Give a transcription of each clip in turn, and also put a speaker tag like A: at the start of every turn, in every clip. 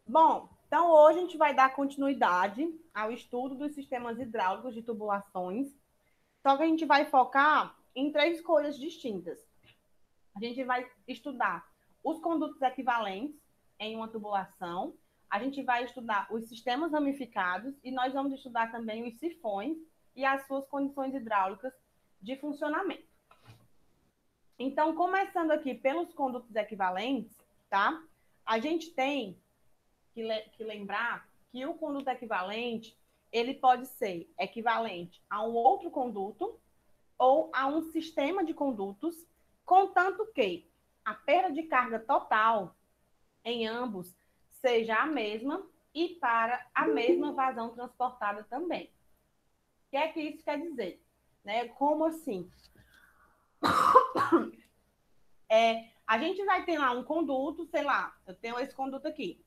A: Bom, então hoje a gente vai dar continuidade ao estudo dos sistemas hidráulicos de tubulações, só que a gente vai focar em três coisas distintas. A gente vai estudar os condutos equivalentes em uma tubulação, a gente vai estudar os sistemas ramificados e nós vamos estudar também os sifões e as suas condições hidráulicas de funcionamento. Então, começando aqui pelos condutos equivalentes, tá? A gente tem que lembrar que o conduto equivalente ele pode ser equivalente a um outro conduto ou a um sistema de condutos, contanto que a perda de carga total em ambos seja a mesma e para a mesma vazão transportada também. O que é que isso quer dizer? Né? Como assim? A gente vai ter lá um conduto, sei lá, eu tenho esse conduto aqui,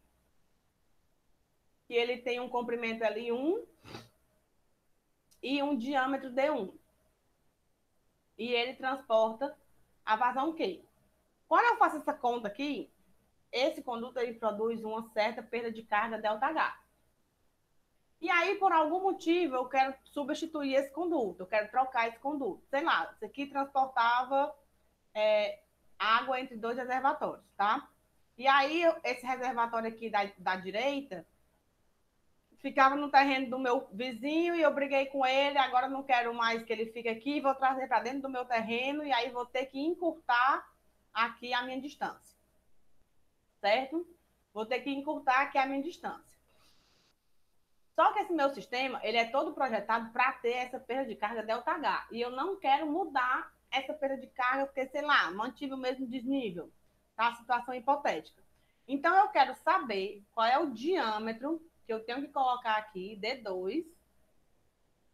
A: que ele tem um comprimento L1 e um diâmetro D1. E ele transporta a vazão Q. Quando eu faço essa conta aqui, esse conduto ele produz uma certa perda de carga ΔH. E aí, por algum motivo, eu quero substituir esse conduto, eu quero trocar esse conduto. Sei lá, isso aqui transportava água entre dois reservatórios, tá? E aí, esse reservatório aqui da direita ficava no terreno do meu vizinho e eu briguei com ele, agora não quero mais que ele fique aqui, vou trazer para dentro do meu terreno e aí vou ter que encurtar aqui a minha distância, certo? Vou ter que encurtar aqui a minha distância. Só que esse meu sistema, ele é todo projetado para ter essa perda de carga ΔH. E eu não quero mudar essa perda de carga, porque, sei lá, mantive o mesmo desnível. Tá? Situação hipotética. Então, eu quero saber qual é o diâmetro que eu tenho que colocar aqui, D2,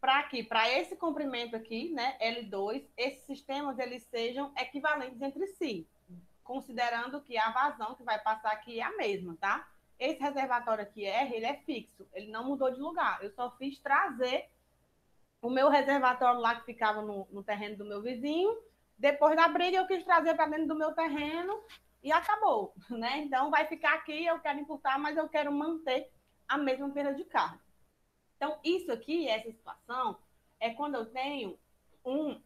A: para que, para esse comprimento aqui, né, L2, esses sistemas, eles sejam equivalentes entre si, considerando que a vazão que vai passar aqui é a mesma, tá? Esse reservatório aqui R, ele é fixo, ele não mudou de lugar. Eu só fiz trazer o meu reservatório lá que ficava no terreno do meu vizinho. Depois da briga, eu quis trazer para dentro do meu terreno e acabou, né? Então, vai ficar aqui, eu quero encurtar, mas eu quero manter a mesma perda de carga. Então, isso aqui, essa situação, é quando eu tenho um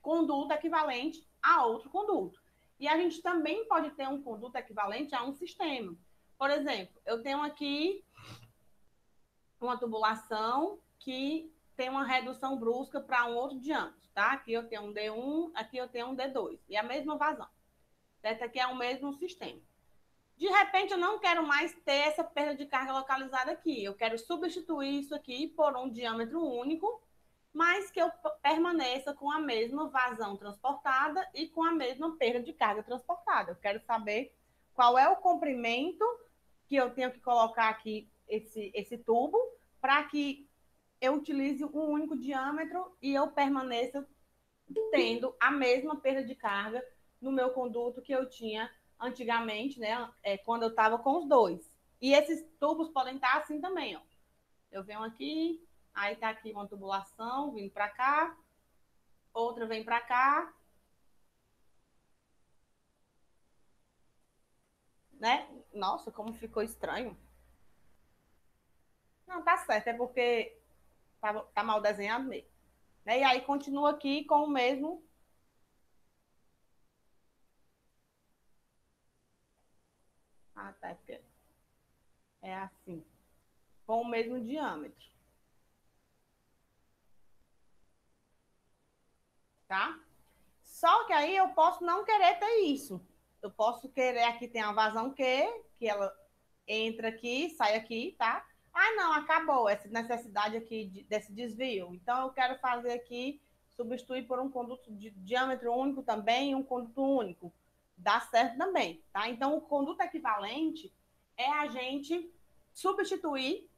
A: conduto equivalente a outro conduto. E a gente também pode ter um conduto equivalente a um sistema. Por exemplo, eu tenho aqui uma tubulação que tem uma redução brusca para um outro diâmetro, tá? Aqui eu tenho um D1, aqui eu tenho um D2. E a mesma vazão. Essa aqui é o mesmo sistema. De repente, eu não quero mais ter essa perda de carga localizada aqui. Eu quero substituir isso aqui por um diâmetro único, mas que eu permaneça com a mesma vazão transportada e com a mesma perda de carga transportada. Eu quero saber qual é o comprimento que eu tenho que colocar aqui esse tubo para que eu utilize um único diâmetro e eu permaneça tendo a mesma perda de carga no meu conduto que eu tinha antigamente, né? Quando eu estava com os dois. E esses tubos podem estar assim também, ó. Eu venho aqui, aí tá aqui uma tubulação vindo para cá, outra vem para cá, né? Nossa, como ficou estranho. Não, tá certo, é porque tá mal desenhado mesmo. Né? E aí continua aqui com o mesmo. Ah, tá, porque é assim. Com o mesmo diâmetro, tá? Só que aí eu posso não querer ter isso. Eu posso querer aqui tem a vazão que ela entra aqui, sai aqui, tá? Ah, não, acabou essa necessidade aqui desse desvio. Então eu quero fazer aqui, substituir por um conduto de diâmetro único também, um conduto único. Dá certo também, tá? Então o conduto equivalente é a gente substituir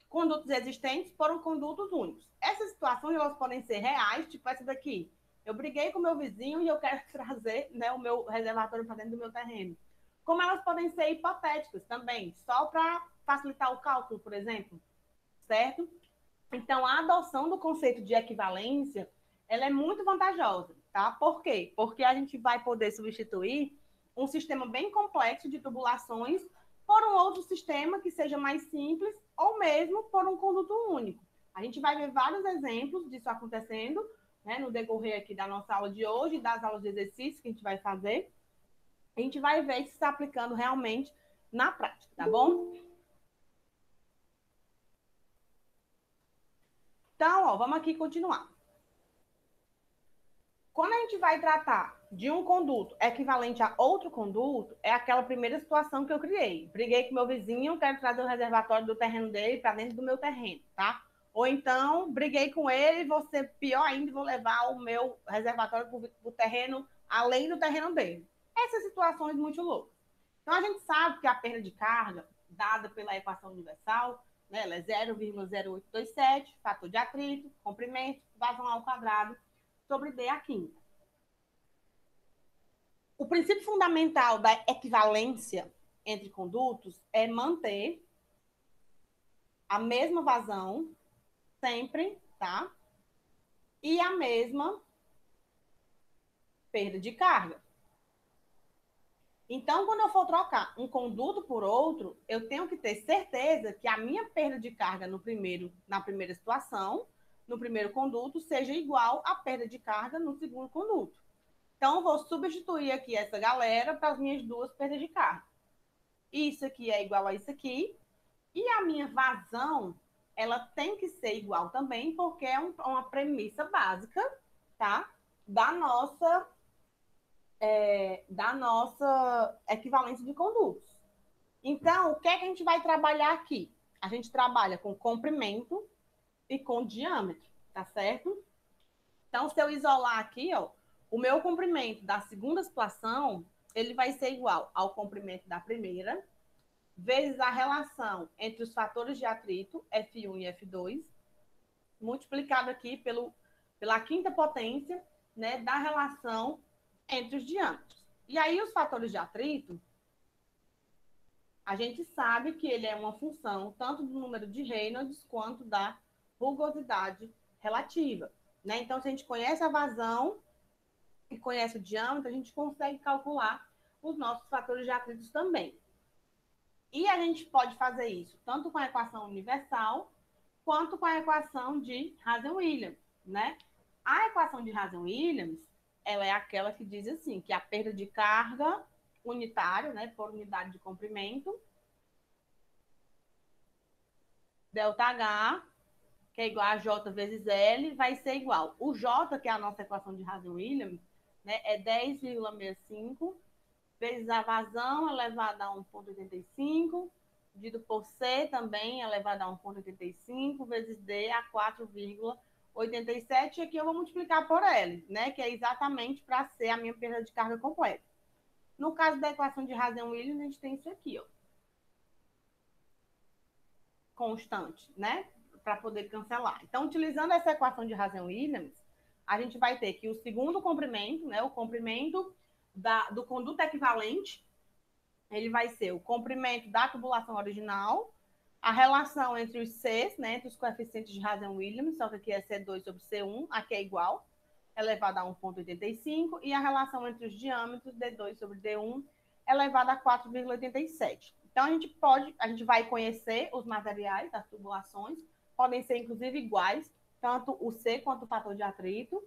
A: condutos existentes por condutos únicos. Essas situações elas podem ser reais, tipo essa daqui. Eu briguei com o meu vizinho e eu quero trazer, né, o meu reservatório para dentro do meu terreno. Como elas podem ser hipotéticas também, só para facilitar o cálculo, por exemplo, certo? Então, a adoção do conceito de equivalência, ela é muito vantajosa, tá? Por quê? Porque a gente vai poder substituir um sistema bem complexo de tubulações por um outro sistema que seja mais simples, ou mesmo por um conduto único. A gente vai ver vários exemplos disso acontecendo, né, no decorrer aqui da nossa aula de hoje, das aulas de exercício que a gente vai fazer. A gente vai ver isso se aplicando realmente na prática, tá bom? Então, ó, vamos aqui continuar. Quando a gente vai tratar de um conduto equivalente a outro conduto, é aquela primeira situação que eu criei. Briguei com meu vizinho, quero trazer o reservatório do terreno dele para dentro do meu terreno, tá? Ou então, briguei com ele, vou ser pior ainda, vou levar o meu reservatório para o terreno além do terreno dele. Essas situações muito loucas. Então, a gente sabe que a perda de carga, dada pela equação universal, né, ela é 0,0827, fator de atrito, comprimento, vazão ao quadrado, sobre D a quinta. O princípio fundamental da equivalência entre condutos é manter a mesma vazão sempre, tá? E a mesma perda de carga. Então, quando eu for trocar um conduto por outro, eu tenho que ter certeza que a minha perda de carga na primeira situação, no primeiro conduto, seja igual à perda de carga no segundo conduto. Então, eu vou substituir aqui essa galera para as minhas duas perdas de carga. Isso aqui é igual a isso aqui. E a minha vazão, ela tem que ser igual também, porque é uma premissa básica, tá? Da nossa equivalência de condutos. Então, o que é que a gente vai trabalhar aqui? A gente trabalha com comprimento e com diâmetro, tá certo? Então, se eu isolar aqui, ó, o meu comprimento da segunda situação, ele vai ser igual ao comprimento da primeira, vezes a relação entre os fatores de atrito, F1 e F2, multiplicado aqui pela quinta potência, né, da relação entre os diâmetros. E aí, os fatores de atrito, a gente sabe que ele é uma função tanto do número de Reynolds quanto da rugosidade relativa. Né? Então, se a gente conhece a vazão e conhece o diâmetro, a gente consegue calcular os nossos fatores de atritos também. E a gente pode fazer isso tanto com a equação universal quanto com a equação de Hazen-Williams, né? A equação de Hazen-Williams, ela é aquela que diz assim, que a perda de carga unitária, né, por unidade de comprimento, ΔH, que é igual a J vezes L, vai ser igual. O J, que é a nossa equação de Hazen-Williams, né, é 10,65 vezes a vazão elevada a 1,85, dividido por C também elevado a 1,85, vezes D a 4,87. E aqui eu vou multiplicar por L, né, que é exatamente para ser a minha perda de carga completa. No caso da equação de Hazen-Williams, a gente tem isso aqui, ó, constante, né, para poder cancelar. Então, utilizando essa equação de Hazen-Williams, a gente vai ter que o segundo comprimento, né, o comprimento do conduto equivalente, ele vai ser o comprimento da tubulação original, a relação entre os Cs, né, entre os coeficientes de Hazen-Williams, só que aqui é C2 sobre C1, aqui é igual, elevado a 1,85, e a relação entre os diâmetros, D2 sobre D1, elevado a 4,87. Então, a gente vai conhecer os materiais das tubulações, podem ser, inclusive, iguais, tanto o C quanto o fator de atrito,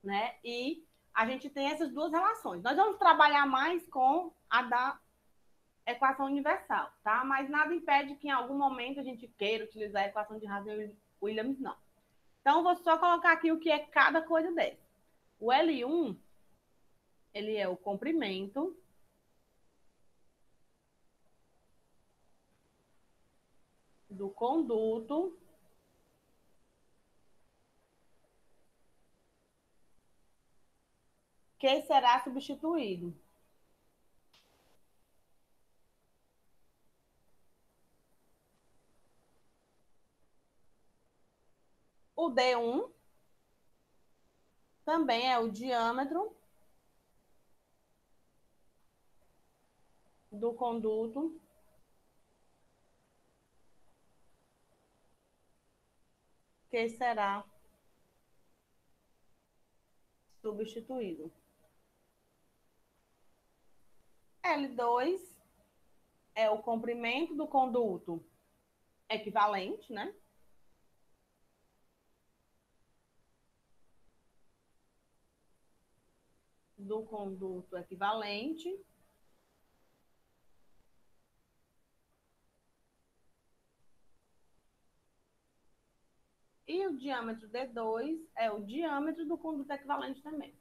A: né, e a gente tem essas duas relações. Nós vamos trabalhar mais com a da equação universal, tá? Mas nada impede que em algum momento a gente queira utilizar a equação de Hazen-Williams, não. Então, vou só colocar aqui o que é cada coisa dessa. O L1, ele é o comprimento do conduto que será substituído. O D1 também é o diâmetro do conduto que será substituído. L2 é o comprimento do conduto equivalente, né? Do conduto equivalente. E o diâmetro D2 é o diâmetro do conduto equivalente também.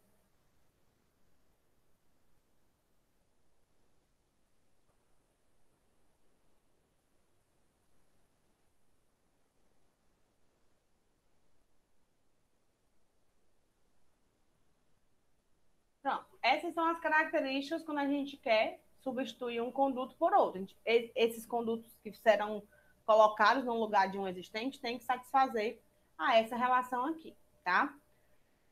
A: Pronto. Essas são as características quando a gente quer substituir um conduto por outro. Esses condutos que serão colocados no lugar de um existente têm que satisfazer a essa relação aqui, tá?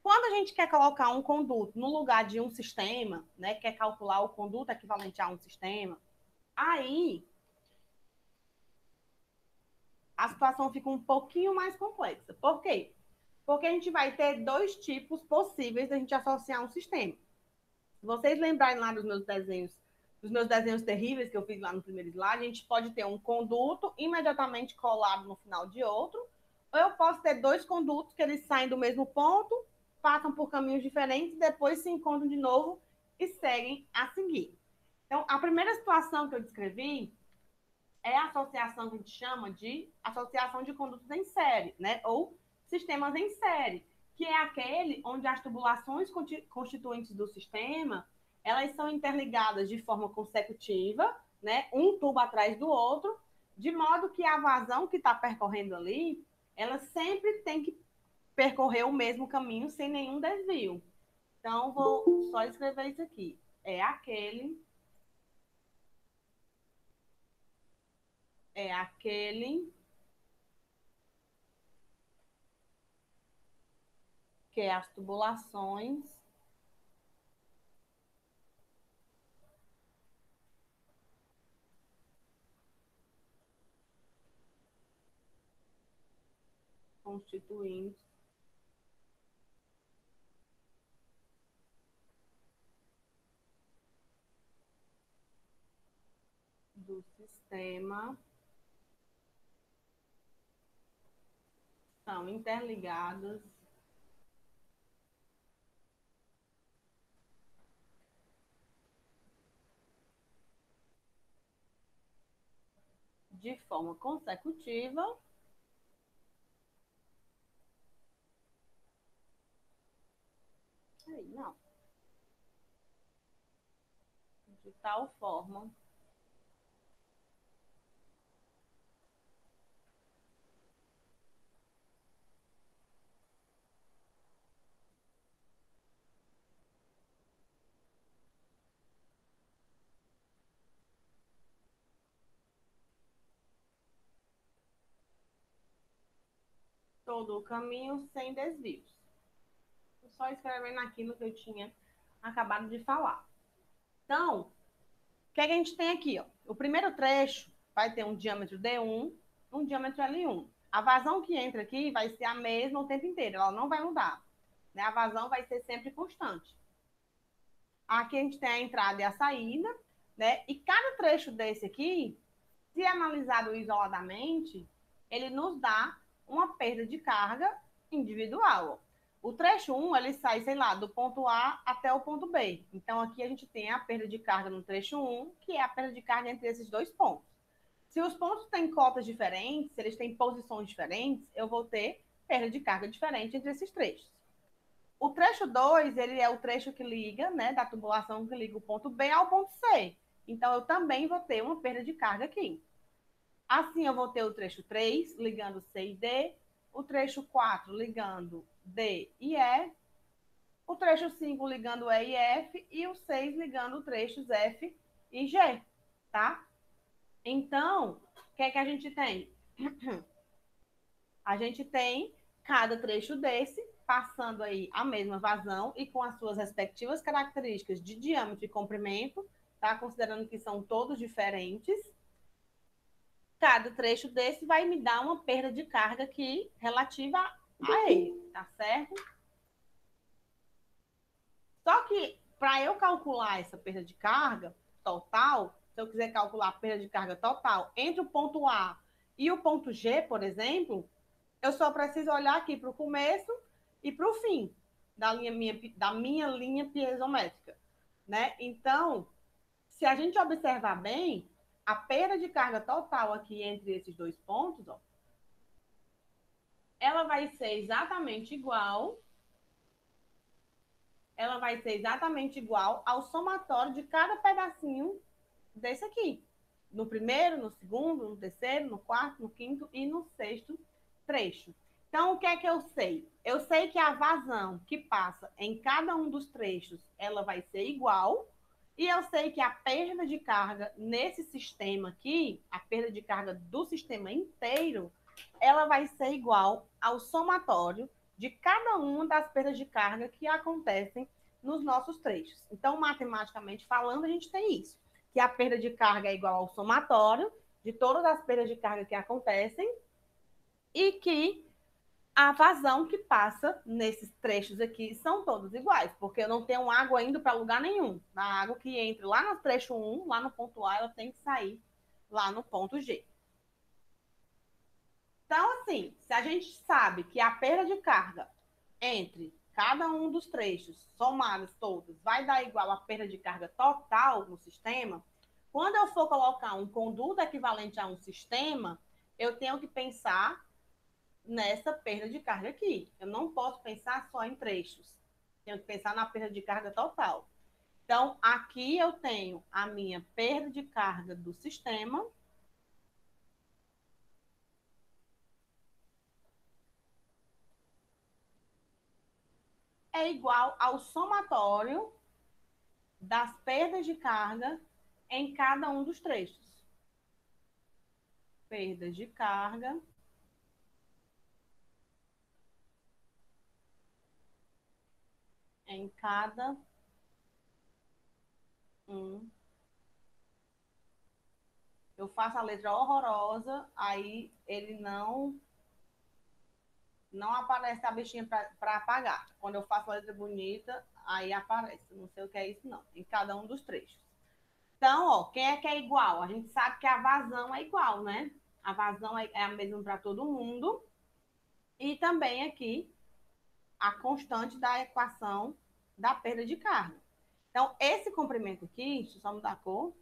A: Quando a gente quer colocar um conduto no lugar de um sistema, né, quer calcular o conduto equivalente a um sistema, aí a situação fica um pouquinho mais complexa. Por quê? Porque a gente vai ter dois tipos possíveis da gente associar um sistema. Se vocês lembrarem lá dos meus desenhos terríveis que eu fiz lá no primeiro slide, a gente pode ter um conduto imediatamente colado no final de outro, ou eu posso ter dois condutos que eles saem do mesmo ponto, passam por caminhos diferentes, depois se encontram de novo e seguem a seguir. Então, a primeira situação que eu descrevi é a associação que a gente chama de associação de condutos em série, né? Ou sistemas em série, que é aquele onde as tubulações constituintes do sistema, elas são interligadas de forma consecutiva, né? Um tubo atrás do outro, de modo que a vazão que está percorrendo ali, ela sempre tem que percorrer o mesmo caminho sem nenhum desvio. Então, vou só escrever isso aqui. É aquele que as tubulações constituintes do sistema são interligadas de forma consecutiva não, de tal forma todo o caminho sem desvios. Só escrevendo aquilo que eu tinha acabado de falar. Então, o que, é que a gente tem aqui? Ó? O primeiro trecho vai ter um diâmetro D1, um diâmetro L1. A vazão que entra aqui vai ser a mesma o tempo inteiro, ela não vai mudar. Né? A vazão vai ser sempre constante. Aqui a gente tem a entrada e a saída, né? E cada trecho desse aqui, se analisado isoladamente, ele nos dá uma perda de carga individual. O trecho 1, ele sai, sei lá, do ponto A até o ponto B. Então, aqui a gente tem a perda de carga no trecho 1, que é a perda de carga entre esses dois pontos. Se os pontos têm cotas diferentes, se eles têm posições diferentes, eu vou ter perda de carga diferente entre esses trechos. O trecho 2, ele é o trecho que liga, né, da tubulação que liga o ponto B ao ponto C. Então, eu também vou ter uma perda de carga aqui. Assim, eu vou ter o trecho 3 ligando C e D, o trecho 4 ligando D e E, o trecho 5 ligando E e F e o 6 ligando trechos F e G, tá? Então, o que é que a gente tem? A gente tem cada trecho desse passando aí a mesma vazão e com as suas respectivas características de diâmetro e comprimento, tá? Considerando que são todos diferentes. Cada trecho desse vai me dar uma perda de carga aqui relativa a ele, tá certo? Só que para eu calcular essa perda de carga total, se eu quiser calcular a perda de carga total entre o ponto A e o ponto G, por exemplo, eu só preciso olhar aqui para o começo e para o fim da minha linha piezométrica, né? Então, se a gente observar bem, a perda de carga total aqui entre esses dois pontos, ó, ela vai ser exatamente igual ao somatório de cada pedacinho desse aqui. No primeiro, no segundo, no terceiro, no quarto, no quinto e no sexto trecho. Então, o que é que eu sei? Eu sei que a vazão que passa em cada um dos trechos, ela vai ser igual. E eu sei que a perda de carga nesse sistema aqui, a perda de carga do sistema inteiro, ela vai ser igual ao somatório de cada uma das perdas de carga que acontecem nos nossos trechos. Então, matematicamente falando, a gente tem isso, que a perda de carga é igual ao somatório de todas as perdas de carga que acontecem e que a vazão que passa nesses trechos aqui são todos iguais, porque eu não tenho água indo para lugar nenhum. A água que entra lá no trecho 1, lá no ponto A, ela tem que sair lá no ponto G. Então, assim, se a gente sabe que a perda de carga entre cada um dos trechos, somados todos, vai dar igual a perda de carga total no sistema, quando eu for colocar um conduto equivalente a um sistema, eu tenho que pensar nessa perda de carga aqui. Eu não posso pensar só em trechos. Tenho que pensar na perda de carga total. Então, aqui eu tenho a minha perda de carga do sistema. É igual ao somatório das perdas de carga em cada um dos trechos. Perdas de carga em cada um. Eu faço a letra horrorosa, aí ele não aparece a bichinha para apagar. Quando eu faço a letra bonita, aí aparece. Não sei o que é isso, não. Em cada um dos trechos. Então, ó, quem é que é igual? A gente sabe que a vazão é igual, né? A vazão é a mesma para todo mundo. E também aqui a constante da equação da perda de carga. Então, esse comprimento aqui, deixa eu só mudar a cor.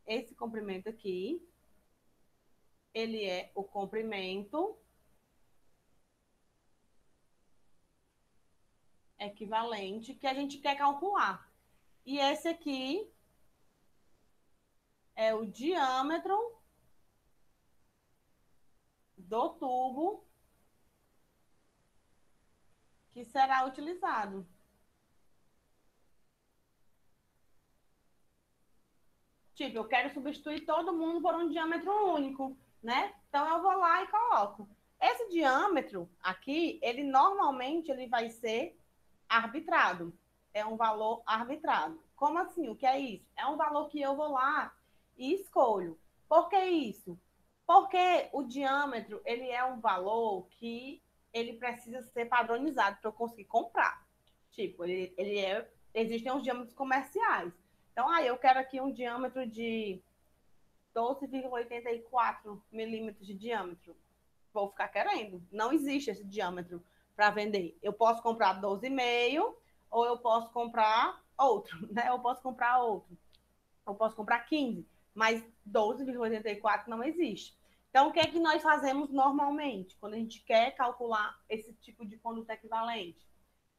A: Esse comprimento aqui, ele é o comprimento equivalente que a gente quer calcular. E esse aqui é o diâmetro do tubo que será utilizado. Tipo, eu quero substituir todo mundo por um diâmetro único, né? Então eu vou lá e coloco. Esse diâmetro aqui, ele normalmente ele vai ser arbitrado. É um valor arbitrado. Como assim? O que é isso? É um valor que eu vou lá e escolho. Por que isso? Porque o diâmetro, ele é um valor que ele precisa ser padronizado para eu conseguir comprar. Tipo, existem os diâmetros comerciais. Então, eu quero aqui um diâmetro de 12,84 milímetros de diâmetro. Vou ficar querendo. Não existe esse diâmetro para vender. Eu posso comprar 12,5 ou eu posso comprar outro, né? Eu posso comprar outro. Eu posso comprar 15, mas 12,84 não existe. Então, o que é que nós fazemos normalmente quando a gente quer calcular esse tipo de conduta equivalente?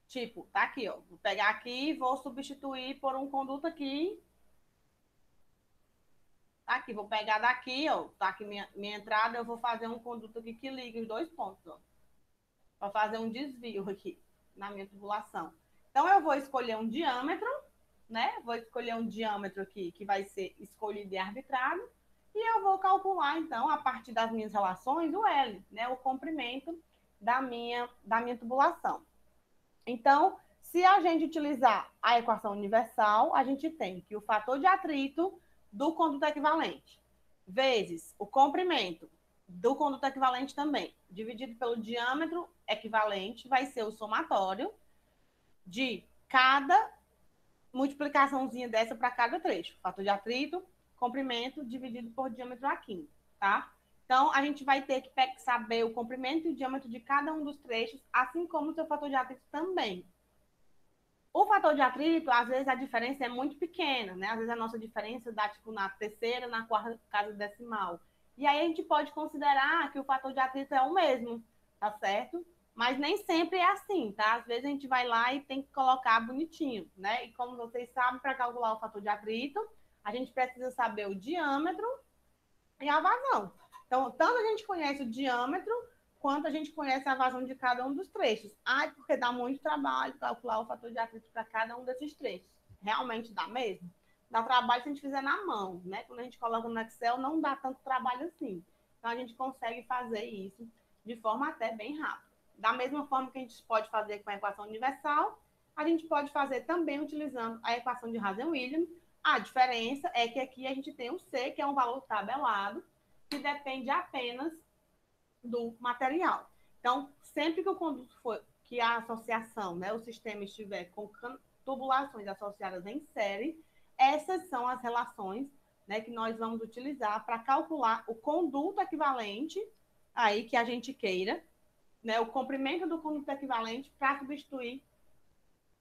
A: Tipo, tá aqui, ó. Vou pegar aqui e vou substituir por um conduto aqui. Tá aqui, vou pegar daqui, ó. Tá aqui minha entrada, eu vou fazer um conduto aqui que liga os dois pontos, ó. Para fazer um desvio aqui na minha tubulação. Então, eu vou escolher um diâmetro, né? Vou escolher um diâmetro aqui que vai ser escolhido e arbitrado. E eu vou calcular, então, a partir das minhas relações, o L, né? O comprimento da minha tubulação. Então, se a gente utilizar a equação universal, a gente tem que o fator de atrito do conduto equivalente vezes o comprimento do conduto equivalente também, dividido pelo diâmetro equivalente, vai ser o somatório de cada multiplicaçãozinha dessa para cada trecho. Fator de atrito comprimento dividido por diâmetro aqui, tá? Então, a gente vai ter que saber o comprimento e o diâmetro de cada um dos trechos, assim como o seu fator de atrito também. O fator de atrito, às vezes, a diferença é muito pequena, né? Às vezes, a nossa diferença dá, tipo, na terceira, na quarta casa decimal. E aí, a gente pode considerar que o fator de atrito é o mesmo, tá certo? Mas nem sempre é assim, tá? Às vezes, a gente vai lá e tem que colocar bonitinho, né? E como vocês sabem, para calcular o fator de atrito, a gente precisa saber o diâmetro e a vazão. Então, tanto a gente conhece o diâmetro, quanto a gente conhece a vazão de cada um dos trechos. Ah, porque dá muito trabalho calcular o fator de atrito para cada um desses trechos. Realmente dá mesmo? Dá trabalho se a gente fizer na mão, né? Quando a gente coloca no Excel, não dá tanto trabalho assim. Então, a gente consegue fazer isso de forma até bem rápida. Da mesma forma que a gente pode fazer com a equação universal, a gente pode fazer também utilizando a equação de Hazen-Williams. A diferença é que aqui a gente tem um C, que é um valor tabelado, que depende apenas do material. Então, sempre que o conduto for, que a associação, né, o sistema estiver com tubulações associadas em série, essas são as relações, né, que nós vamos utilizar para calcular o conduto equivalente aí que a gente queira, né, o comprimento do conduto equivalente para substituir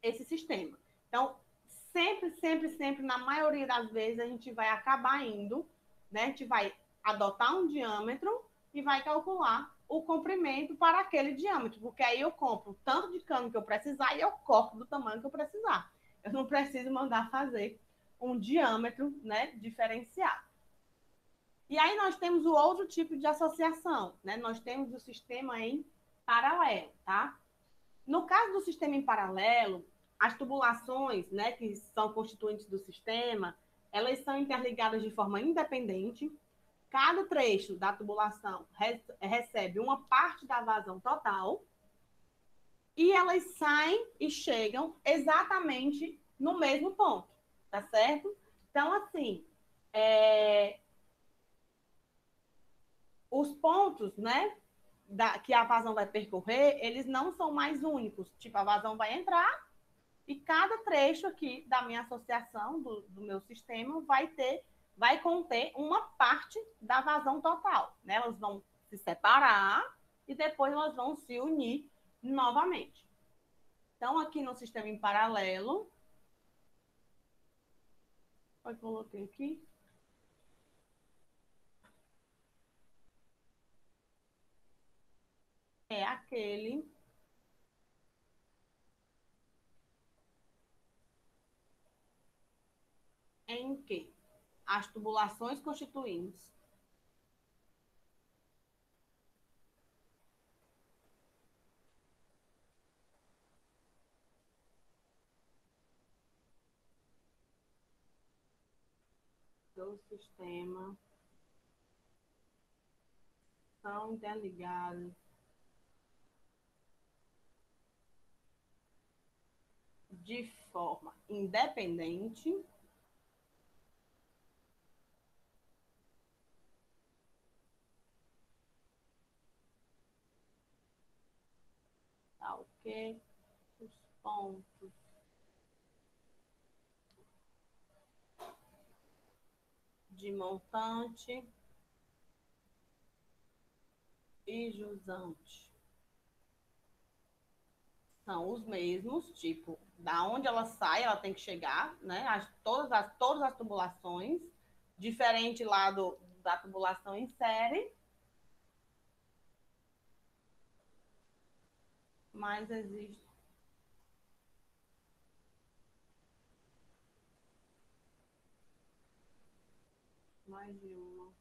A: esse sistema. Então, sempre, na maioria das vezes, a gente vai acabar indo, né? A gente vai adotar um diâmetro e vai calcular o comprimento para aquele diâmetro, porque aí eu compro tanto de cano que eu precisar e eu corto do tamanho que eu precisar. Eu não preciso mandar fazer um diâmetro, né, diferenciado. E aí nós temos o outro tipo de associação, né? Nós temos o sistema em paralelo, tá? No caso do sistema em paralelo, as tubulações, né, que são constituintes do sistema, elas são interligadas de forma independente. Cada trecho da tubulação recebe uma parte da vazão total e elas saem e chegam exatamente no mesmo ponto, tá certo? Então, assim, os pontos, né, que a vazão vai percorrer, eles não são mais únicos. Tipo, a vazão vai entrar e cada trecho aqui da minha associação, do meu sistema, vai conter uma parte da vazão total. Né? Elas vão se separar e depois elas vão se unir novamente. Então, aqui no sistema em paralelo, eu coloquei aqui, é aquele em que as tubulações constituintes do sistema são interligadas de forma independente, tá ok? Os pontos de montante e jusante são os mesmos, tipo, da onde ela sai, ela tem que chegar, né? Todas as tubulações, diferente lá da tubulação em série, mas existe mais de uma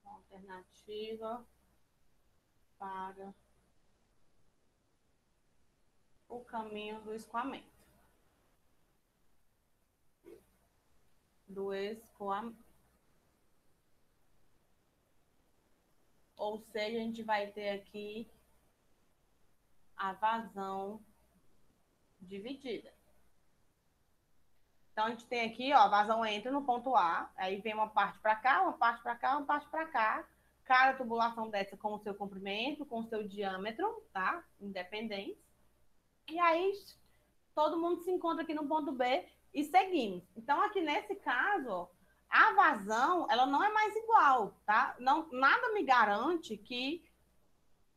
A: alternativa para o caminho do escoamento. Do escoamento. Ou seja, a gente vai ter aqui a vazão dividida. Então, a gente tem aqui, ó, a vazão entra no ponto A, aí vem uma parte para cá, uma parte para cá, uma parte para cá. Cada tubulação dessa com o seu comprimento, com o seu diâmetro, tá? Independente. E aí, todo mundo se encontra aqui no ponto B e seguimos. Então, aqui nesse caso, a vazão, ela não é mais igual, tá? Não, nada me garante que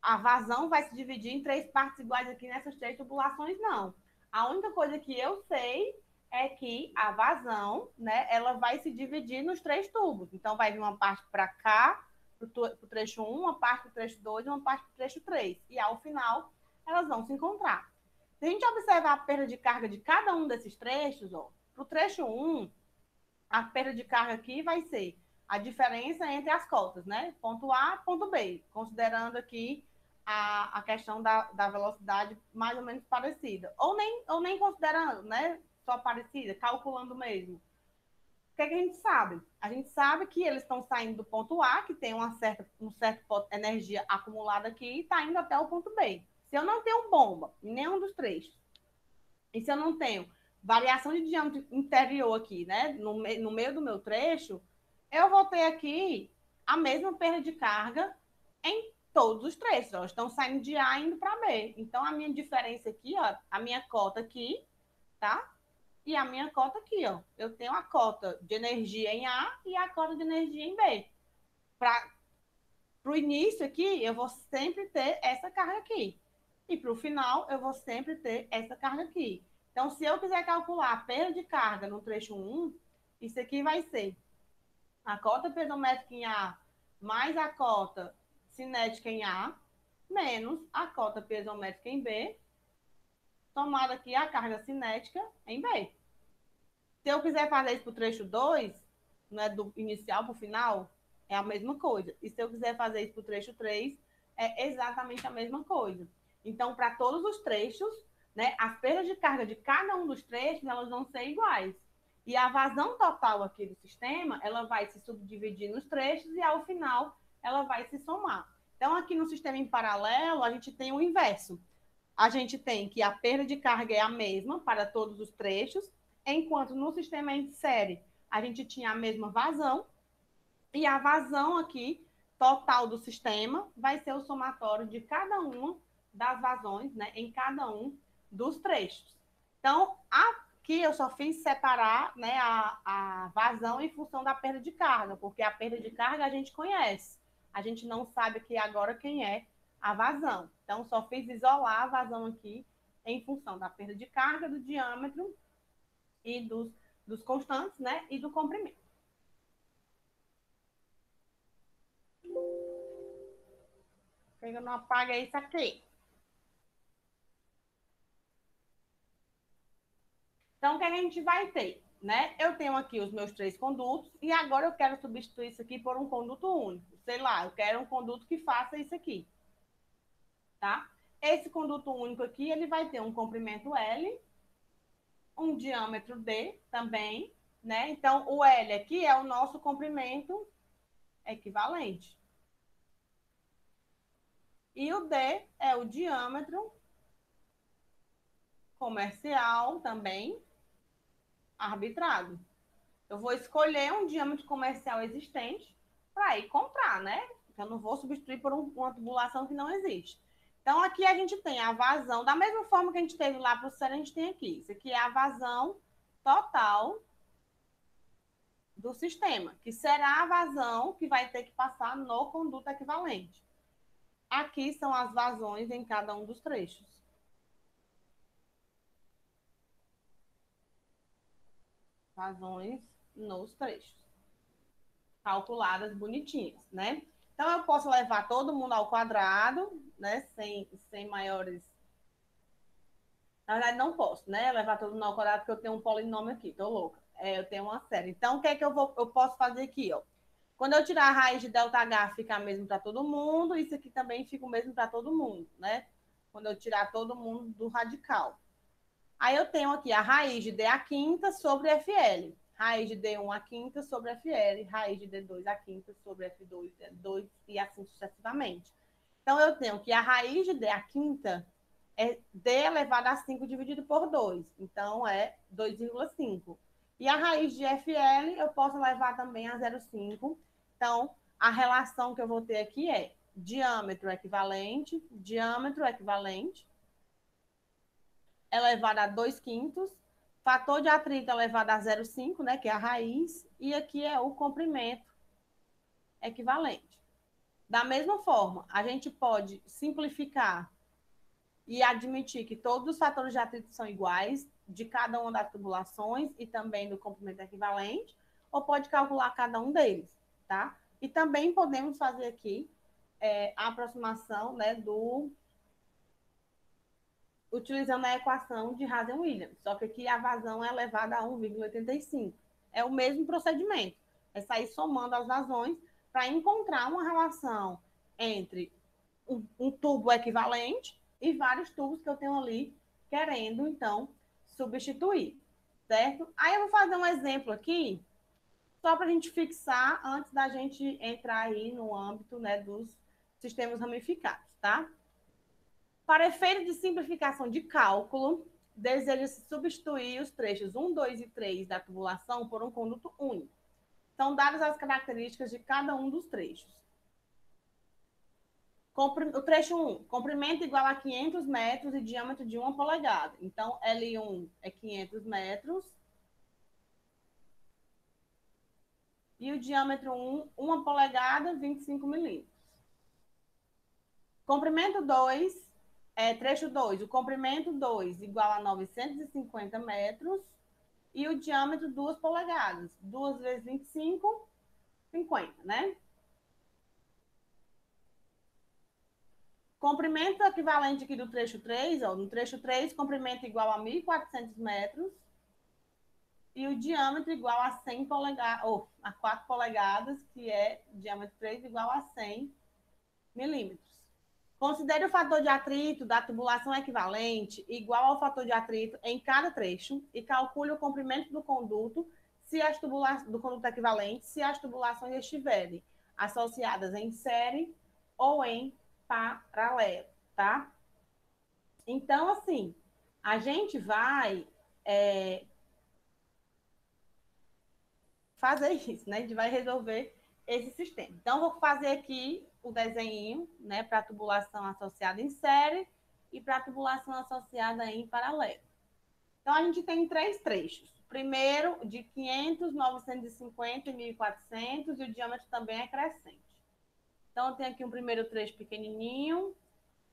A: a vazão vai se dividir em três partes iguais aqui nessas três tubulações, não. A única coisa que eu sei é que a vazão, né, ela vai se dividir nos três tubos. Então, vai vir uma parte para cá, para o trecho 1, uma parte para o trecho 2 e uma parte para o trecho 3. E, ao final, elas vão se encontrar. Se a gente observar a perda de carga de cada um desses trechos, para o trecho 1, a perda de carga aqui vai ser a diferença entre as cotas, né? Ponto A, ponto B, considerando aqui a questão da velocidade mais ou menos parecida. Ou nem considerando, né? Só parecida, calculando mesmo. O que, é que a gente sabe? A gente sabe que eles estão saindo do ponto A, que tem uma certa energia acumulada aqui, e está indo até o ponto B. Se eu não tenho bomba em nenhum dos trechos, e se eu não tenho variação de diâmetro interior aqui, né, no meio do meu trecho, eu vou ter aqui a mesma perda de carga em todos os trechos. Ó, estão saindo de A indo para B. Então, a minha diferença aqui, ó, a minha cota aqui, tá? E a minha cota aqui, ó. Eu tenho a cota de energia em A e a cota de energia em B. Para o início aqui, eu vou sempre ter essa carga aqui. E para o final, eu vou sempre ter essa carga aqui. Então, se eu quiser calcular a perda de carga no trecho 1, isso aqui vai ser a cota pesométrica em A mais a cota cinética em A, menos a cota pesométrica em B, somada aqui a carga cinética em B. Se eu quiser fazer isso para o trecho 2, né, do inicial para o final, é a mesma coisa. E se eu quiser fazer isso para o trecho 3, é exatamente a mesma coisa. Então, para todos os trechos, né, as perdas de carga de cada um dos trechos, elas vão ser iguais. E a vazão total aqui do sistema, ela vai se subdividir nos trechos e, ao final, ela vai se somar. Então, aqui no sistema em paralelo, a gente tem o inverso. A gente tem que a perda de carga é a mesma para todos os trechos, enquanto no sistema em série a gente tinha a mesma vazão, e a vazão aqui, total do sistema, vai ser o somatório de cada uma das vazões, né, em cada um dos trechos. Então, aqui eu só fiz separar, né, a vazão em função da perda de carga, porque a perda de carga a gente conhece. A gente não sabe aqui agora quem é a vazão. Então, só fiz isolar a vazão aqui em função da perda de carga, do diâmetro e dos constantes, né, e do comprimento. Eu não apaga isso aqui. Então, o que a gente vai ter? Né? Eu tenho aqui os meus três condutos e agora eu quero substituir isso aqui por um conduto único. Sei lá, eu quero um conduto que faça isso aqui. Tá? Esse conduto único aqui, ele vai ter um comprimento L, um diâmetro D também, né? Então, o L aqui é o nosso comprimento equivalente. E o D é o diâmetro comercial também arbitrado. Eu vou escolher um diâmetro comercial existente para ir comprar, né? Eu não vou substituir por uma tubulação que não existe. Então, aqui a gente tem a vazão, da mesma forma que a gente teve lá para o sério, a gente tem aqui. Isso aqui é a vazão total do sistema, que será a vazão que vai ter que passar no conduto equivalente. Aqui são as vazões em cada um dos trechos. Vazões nos trechos. Calculadas bonitinhas, né? Então, eu posso levar todo mundo ao quadrado, né? Sem maiores... Na verdade, não posso, né? Levar todo mundo ao quadrado, porque eu tenho um polinômio aqui, tô louca. Eu tenho uma série. Então, o que é que eu posso fazer aqui, ó? Quando eu tirar a raiz de ΔH, fica mesmo para todo mundo. Isso aqui também fica o mesmo para todo mundo, né? Quando eu tirar todo mundo do radical. Aí eu tenho aqui a raiz de D a quinta sobre FL. Raiz de D1 a quinta sobre FL. Raiz de D2 a quinta sobre F2, D2 e assim sucessivamente. Então, eu tenho que a raiz de D a quinta é D elevado a 5 dividido por 2. Então, é 2,5. E a raiz de FL eu posso levar também a 0,5. Então, a relação que eu vou ter aqui é diâmetro equivalente, elevado a 2/5, fator de atrito elevado a 0,5, né, que é a raiz, e aqui é o comprimento equivalente. Da mesma forma, a gente pode simplificar e admitir que todos os fatores de atrito são iguais de cada uma das tubulações e também do comprimento equivalente, ou pode calcular cada um deles, tá? E também podemos fazer aqui a aproximação, né, utilizando a equação de Hazen-Williams, só que aqui a vazão é elevada a 1,85. É o mesmo procedimento, é sair somando as vazões para encontrar uma relação entre um tubo equivalente e vários tubos que eu tenho ali querendo, então, substituir, certo? Aí eu vou fazer um exemplo aqui, só para a gente fixar, antes da gente entrar aí no âmbito, né, dos sistemas ramificados, tá? Para efeito de simplificação de cálculo, deseja-se substituir os trechos 1, 2 e 3 da tubulação por um conduto único. São dadas as características de cada um dos trechos. O trecho 1, comprimento igual a 500 metros e diâmetro de 1 polegada. Então, L1 é 500 metros. E o diâmetro 1, 1 polegada, 25 milímetros. Comprimento 2, trecho 2, o comprimento 2 igual a 950 metros. E o diâmetro 2 polegadas. 2 vezes 25, 50, né? Comprimento equivalente aqui do trecho 3, ó, no trecho 3, comprimento igual a 1.400 metros e o diâmetro igual a 100 polegadas, ou a 4 polegadas, que é diâmetro 3 igual a 100 milímetros. Considere o fator de atrito da tubulação equivalente igual ao fator de atrito em cada trecho e calcule o comprimento do conduto do conduto equivalente se as tubulações estiverem associadas em série ou em paralelo, tá? Então, assim, a gente vai fazer isso, né? A gente vai resolver esse sistema. Então, vou fazer aqui o desenho, né, para a tubulação associada em série e para a tubulação associada em paralelo. Então, a gente tem 3 trechos. Primeiro, de 500, 950 e 1.400, e o diâmetro também é crescente. Então, eu tenho aqui um primeiro trecho pequenininho,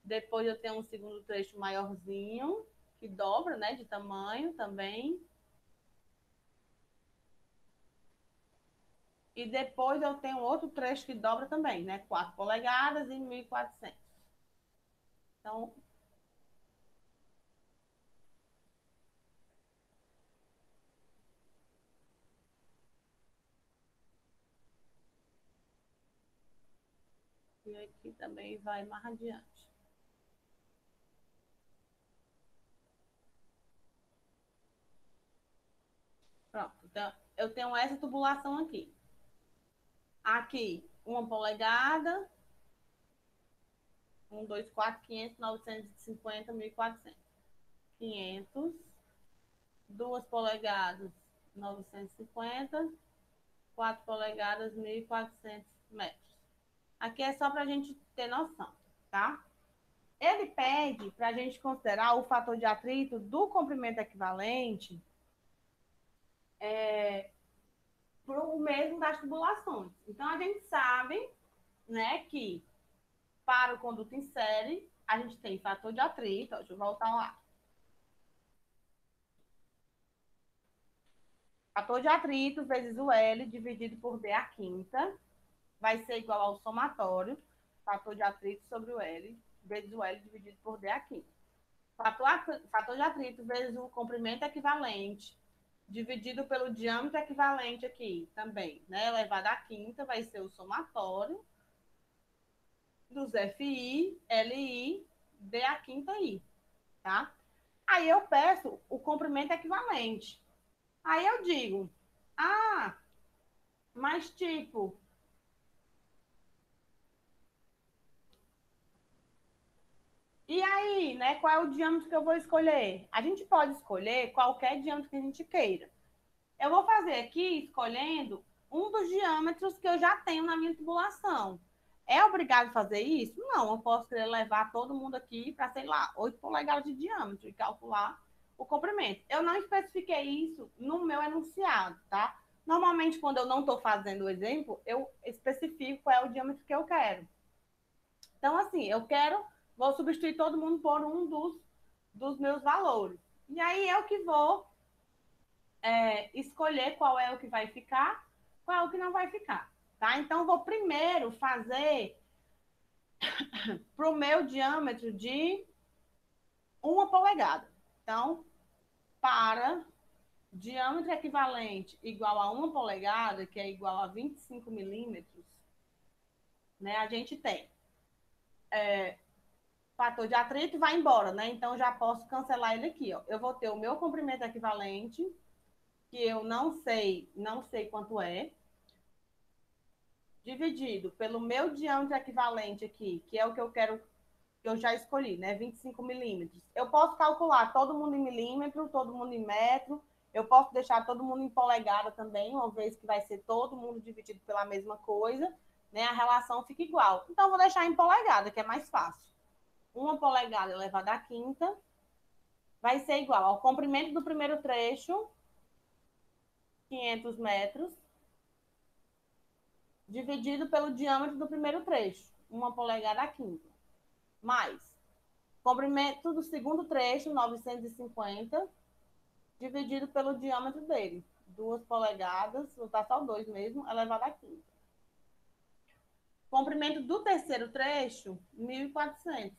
A: depois eu tenho um segundo trecho maiorzinho, que dobra, né, de tamanho também. E depois eu tenho outro trecho que dobra também, né, 4 polegadas e 1.400. Então, e aqui também vai mais adiante. Pronto, então eu tenho essa tubulação aqui. Aqui, 1 polegada, 1, 2, 4, 500, 950, 1.400. 500, 2 polegadas, 950, 4 polegadas, 1.400 metros. Aqui é só para a gente ter noção, tá? Ele pede para a gente considerar o fator de atrito do comprimento equivalente para o mesmo das tubulações. Então, a gente sabe, né, que para o conduto em série, a gente tem fator de atrito. Ó, deixa eu voltar lá. Fator de atrito vezes o L dividido por D à quinta vai ser igual ao somatório, fator de atrito sobre o L, vezes o L dividido por D à quinta. Fator de atrito vezes o comprimento equivalente, dividido pelo diâmetro equivalente aqui também, né? Elevado à quinta vai ser o somatório dos FI, LI, D à quinta I, tá? Aí eu peço o comprimento equivalente. Aí eu digo, mas tipo, e aí, né? Qual é o diâmetro que eu vou escolher? A gente pode escolher qualquer diâmetro que a gente queira. Eu vou fazer aqui escolhendo um dos diâmetros que eu já tenho na minha tubulação. É obrigado a fazer isso? Não, eu posso querer levar todo mundo aqui para, sei lá, 8 polegadas de diâmetro e calcular o comprimento. Eu não especifiquei isso no meu enunciado, tá? Normalmente, quando eu não estou fazendo o exemplo, eu especifico qual é o diâmetro que eu quero. Então, assim, vou substituir todo mundo por um dos meus valores. E aí eu que vou escolher qual é o que vai ficar, qual é o que não vai ficar, tá? Então, vou primeiro fazer para o meu diâmetro de 1 polegada. Então, para diâmetro equivalente igual a 1 polegada, que é igual a 25 milímetros, né, a gente tem fator de atrito vai embora, né? Então, já posso cancelar ele aqui, ó. Eu vou ter o meu comprimento equivalente, que eu não sei quanto é, dividido pelo meu diâmetro equivalente aqui, que é o que eu quero, que eu já escolhi, né? 25 milímetros. Eu posso calcular todo mundo em milímetro, todo mundo em metro, eu posso deixar todo mundo em polegada também, uma vez que vai ser todo mundo dividido pela mesma coisa, né? A relação fica igual. Então, eu vou deixar em polegada, que é mais fácil. 1 polegada elevada à quinta vai ser igual ao comprimento do primeiro trecho, 500 metros, dividido pelo diâmetro do primeiro trecho, 1 polegada à quinta, mais comprimento do segundo trecho, 950, dividido pelo diâmetro dele, 2 polegadas, vou botar só 2 mesmo, elevado à quinta. Comprimento do terceiro trecho, 1.400,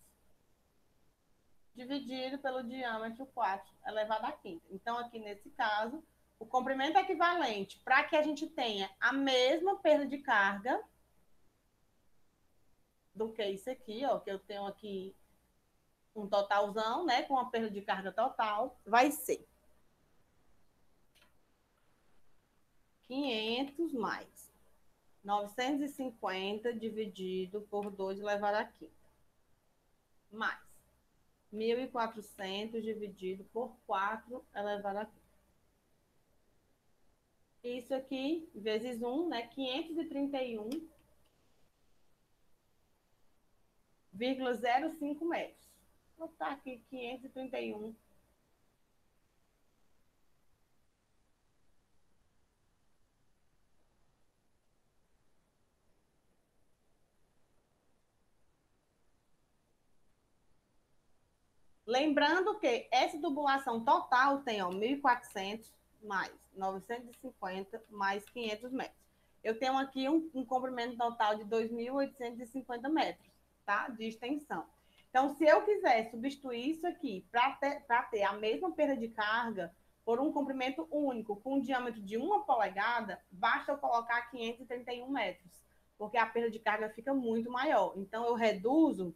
A: dividido pelo diâmetro 4, elevado à quinta. Então, aqui nesse caso, o comprimento equivalente, para que a gente tenha a mesma perda de carga do que isso aqui, ó, que eu tenho aqui um totalzão, né, com a perda de carga total, vai ser 500 mais 950 dividido por 2 elevado à quinta, mais 1.400 dividido por 4 elevado à quinta. Isso aqui, vezes 1, né, 531,05 metros. Vou botar aqui 531. Lembrando que essa tubulação total tem, ó, 1.400 mais 950 mais 500 metros. Eu tenho aqui um comprimento total de 2.850 metros, tá? De extensão. Então, se eu quiser substituir isso aqui para ter a mesma perda de carga por um comprimento único com um diâmetro de 1 polegada, basta eu colocar 531 metros, porque a perda de carga fica muito maior. Então, eu reduzo,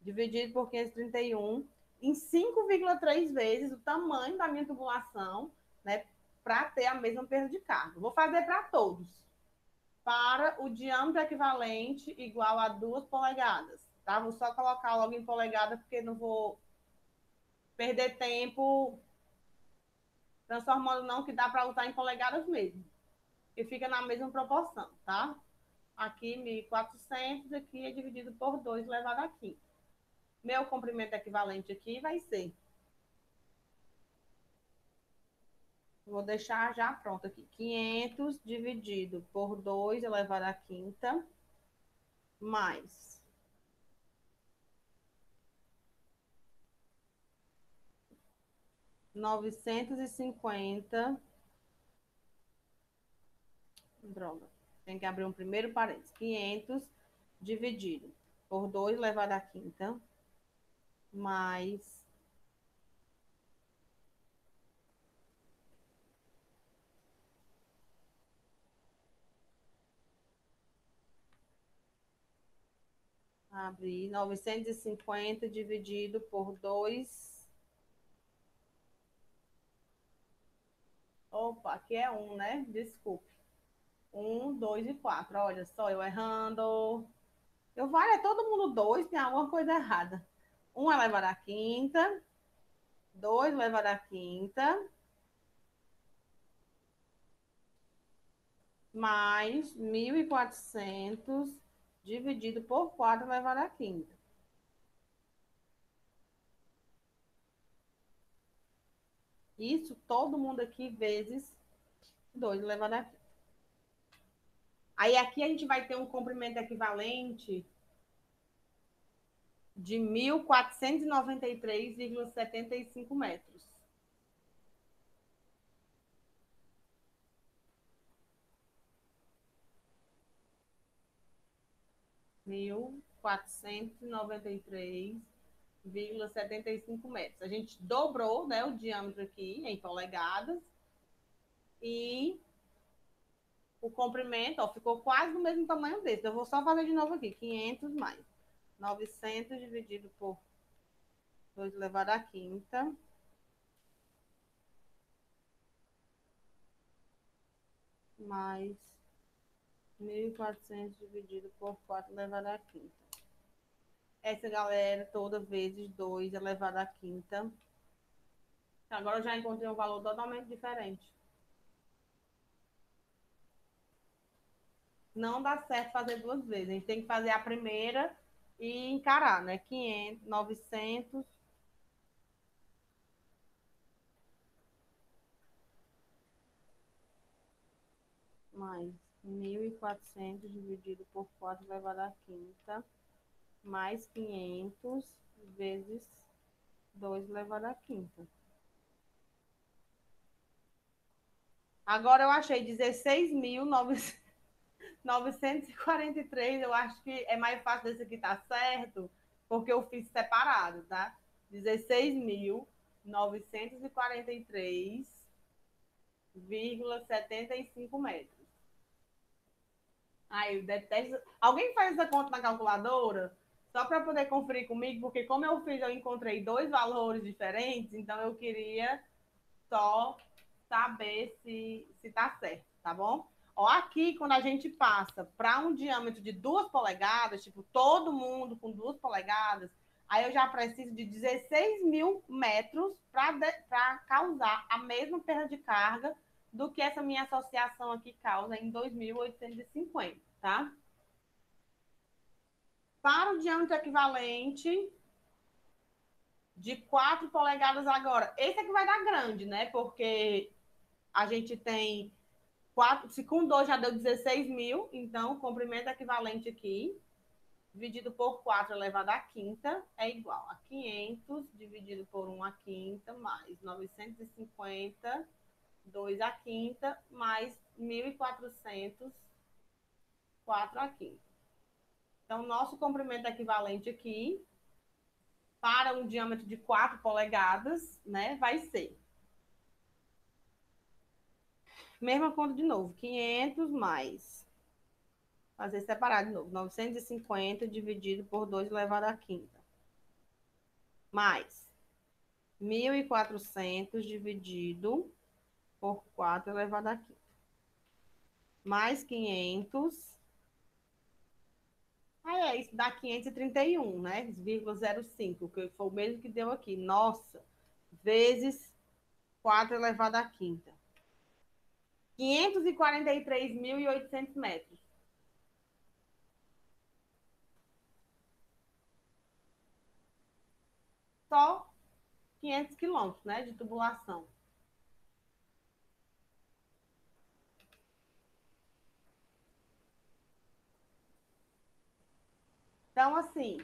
A: dividido por 531, em 5,3 vezes o tamanho da minha tubulação, né, para ter a mesma perda de carga. Vou fazer para todos. Para o diâmetro equivalente igual a 2 polegadas. Tá? Vou só colocar logo em polegada, porque não vou perder tempo transformando não, que dá para usar em polegadas mesmo. E fica na mesma proporção, tá? Aqui 1.400, aqui é dividido por 2 elevado a 15. Meu comprimento equivalente aqui vai ser, vou deixar já pronto aqui, 500 dividido por 2 elevado à quinta, mais 950, droga, tem que abrir um primeiro parênteses, 500 dividido por 2 elevado à quinta, mais abrir 950 dividido por 2. Opa, aqui é 1, né? Desculpe. 1, 2 e 4. Olha só, eu errando. Eu vale, é todo mundo 2, tem alguma coisa errada. 1 elevado à quinta, 2 elevado à quinta, mais 1.400 dividido por 4 elevado à quinta. Isso, todo mundo aqui, vezes 2 elevado a 15. Aí aqui a gente vai ter um comprimento equivalente de 1.493,75 metros. 1.493,75 metros. A gente dobrou, né, o diâmetro aqui em polegadas e o comprimento, ó, ficou quase do mesmo tamanho desse. Eu vou só fazer de novo aqui, 500 mais 900 dividido por 2 elevado à quinta, mais 1.400 dividido por 4 elevado à quinta. Essa, galera, toda vezes 2 elevado à quinta. Agora eu já encontrei um valor totalmente diferente. Não dá certo fazer duas vezes. A gente tem que fazer a primeira e encarar, né? 500, 900. Mais 1.400 dividido por 4 elevado à quinta, mais 500 vezes 2 elevado à quinta. Agora eu achei 16.943. Eu acho que é mais fácil desse aqui tá certo, porque eu fiz separado, tá? 16.943,75 metros. Ai, eu detesto. Alguém faz essa conta na calculadora? Só para poder conferir comigo, porque como eu fiz, eu encontrei dois valores diferentes, então eu queria só saber se tá certo, tá bom? Ó, aqui, quando a gente passa para um diâmetro de 2 polegadas, tipo, todo mundo com 2 polegadas, aí eu já preciso de 16 mil metros para causar a mesma perda de carga do que essa minha associação aqui causa em 2.850, tá? Para o diâmetro equivalente de 4 polegadas agora, esse aqui vai dar grande, né? Porque a gente tem 4, se com 2 já deu 16 mil, então o comprimento equivalente aqui, dividido por 4 elevado à quinta, é igual a 500 dividido por 1 à quinta, mais 950, 2 à quinta, mais 1.400, 4 à quinta. Então, nosso comprimento equivalente aqui, para um diâmetro de 4 polegadas, né, vai ser. Mesma conta de novo, 500 mais. Fazer separado de novo, 950 dividido por 2 elevado à quinta. Mais 1.400 dividido por 4 elevado à quinta. Mais 500. Aí é isso, dá 531, né? 0,05, que foi o mesmo que deu aqui. Nossa, vezes 4 elevado à quinta. 543.800 metros. Só 500 quilômetros, né, de tubulação. Então, assim,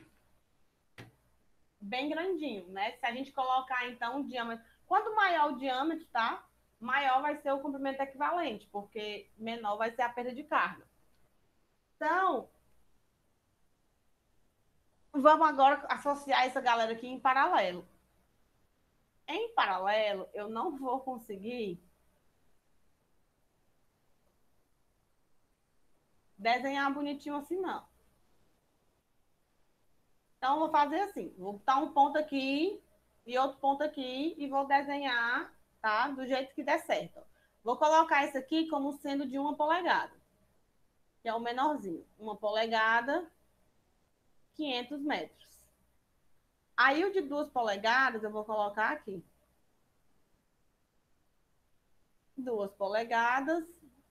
A: bem grandinho, né? Se a gente colocar, então, o diâmetro... Quanto maior o diâmetro, tá? Maior vai ser o comprimento equivalente, porque menor vai ser a perda de carga. Então, vamos agora associar essa galera aqui em paralelo. Em paralelo, eu não vou conseguir desenhar bonitinho assim, não. Então, eu vou fazer assim: vou botar um ponto aqui e outro ponto aqui e vou desenhar, tá? Do jeito que der certo. Vou colocar esse aqui como sendo de 1 polegada, que é o menorzinho. 1 polegada, 500 metros. Aí, o de 2 polegadas, eu vou colocar aqui. 2 polegadas,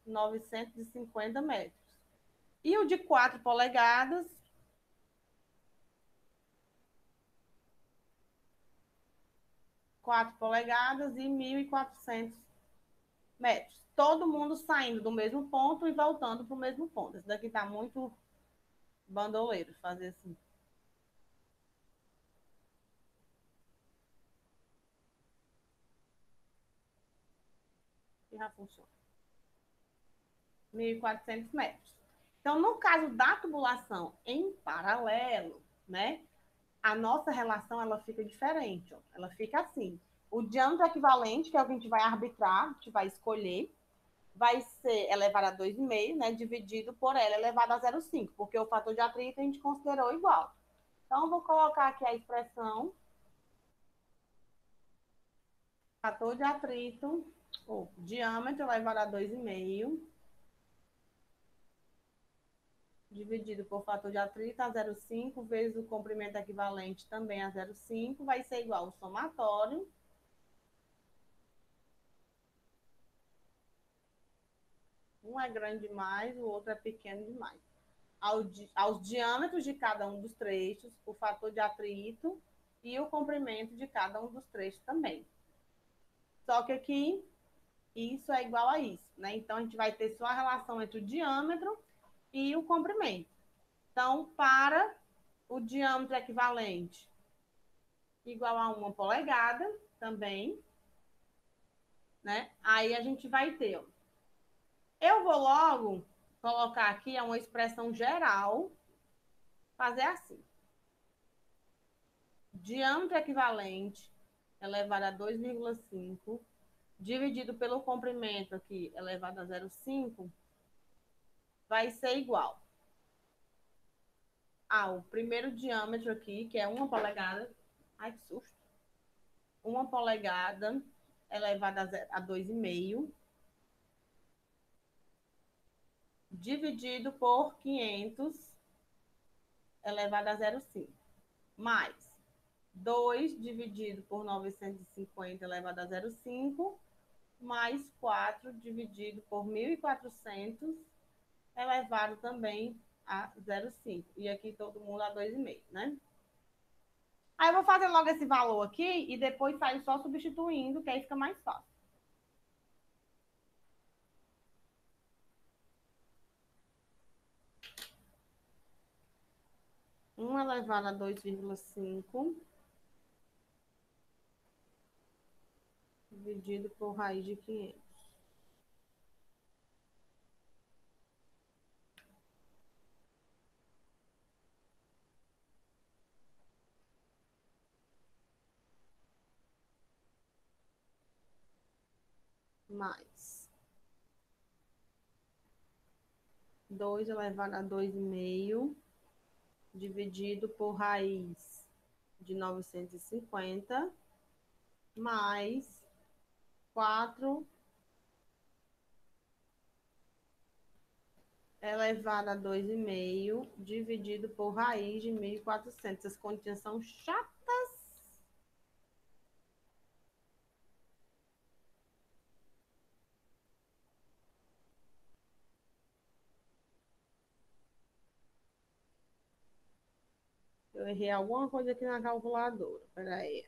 A: 950 metros. E o de 4 polegadas, 4 polegadas e 1.400 metros. Todo mundo saindo do mesmo ponto e voltando para o mesmo ponto. Esse daqui está muito bandoleiro, fazer assim. E já funciona. 1.400 metros. Então, no caso da tubulação em paralelo, né, a nossa relação ela fica diferente. Ó. Ela fica assim. O diâmetro equivalente, que é o que a gente vai arbitrar, a gente vai escolher, vai ser elevado a 2,5, né, dividido por L elevado a 0,5, porque o fator de atrito a gente considerou igual. Então, eu vou colocar aqui a expressão fator de atrito, ou diâmetro elevado a 2,5, dividido por fator de atrito a 0,5, vezes o comprimento equivalente também a 0,5, vai ser igual ao somatório. Um é grande demais, o outro é pequeno demais. Aos diâmetros de cada um dos trechos, o fator de atrito e o comprimento de cada um dos trechos também. Só que aqui, isso é igual a isso, né? Então, a gente vai ter só a relação entre o diâmetro e o comprimento. Então, para o diâmetro equivalente igual a 1 polegada também, né? Aí a gente vai ter, ó. Eu vou logo colocar aqui uma expressão geral, fazer assim. Diâmetro equivalente elevado a 2,5 dividido pelo comprimento aqui elevado a 0,5 vai ser igual ao primeiro diâmetro aqui, que é 1 polegada. Ai, que susto. 1 polegada elevada a 2,5 dividido por 500 elevado a 0,5 mais 2 dividido por 950 elevado a 0,5 mais 4 dividido por 1.400 elevado também a 0,5. E aqui todo mundo a 2,5, né? Aí eu vou fazer logo esse valor aqui e depois saio só substituindo, que aí fica mais fácil. Um elevado a 2,5 dividido por raiz de 500. Mais 2 elevado a 2,5 dividido por raiz de 950 mais 4 elevado a 2,5 dividido por raiz de 1.400. Essas continhas são chatas. Eu errei alguma coisa aqui na calculadora. Espera aí.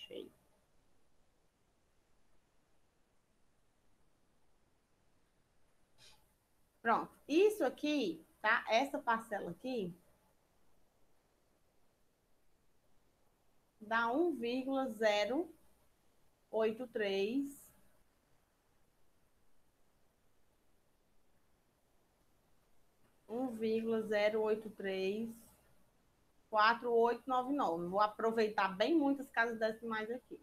A: Cheio. Pronto. Isso aqui, tá? Essa parcela aqui dá 1,083 1,0834899. Vou aproveitar bem muitas casas decimais aqui.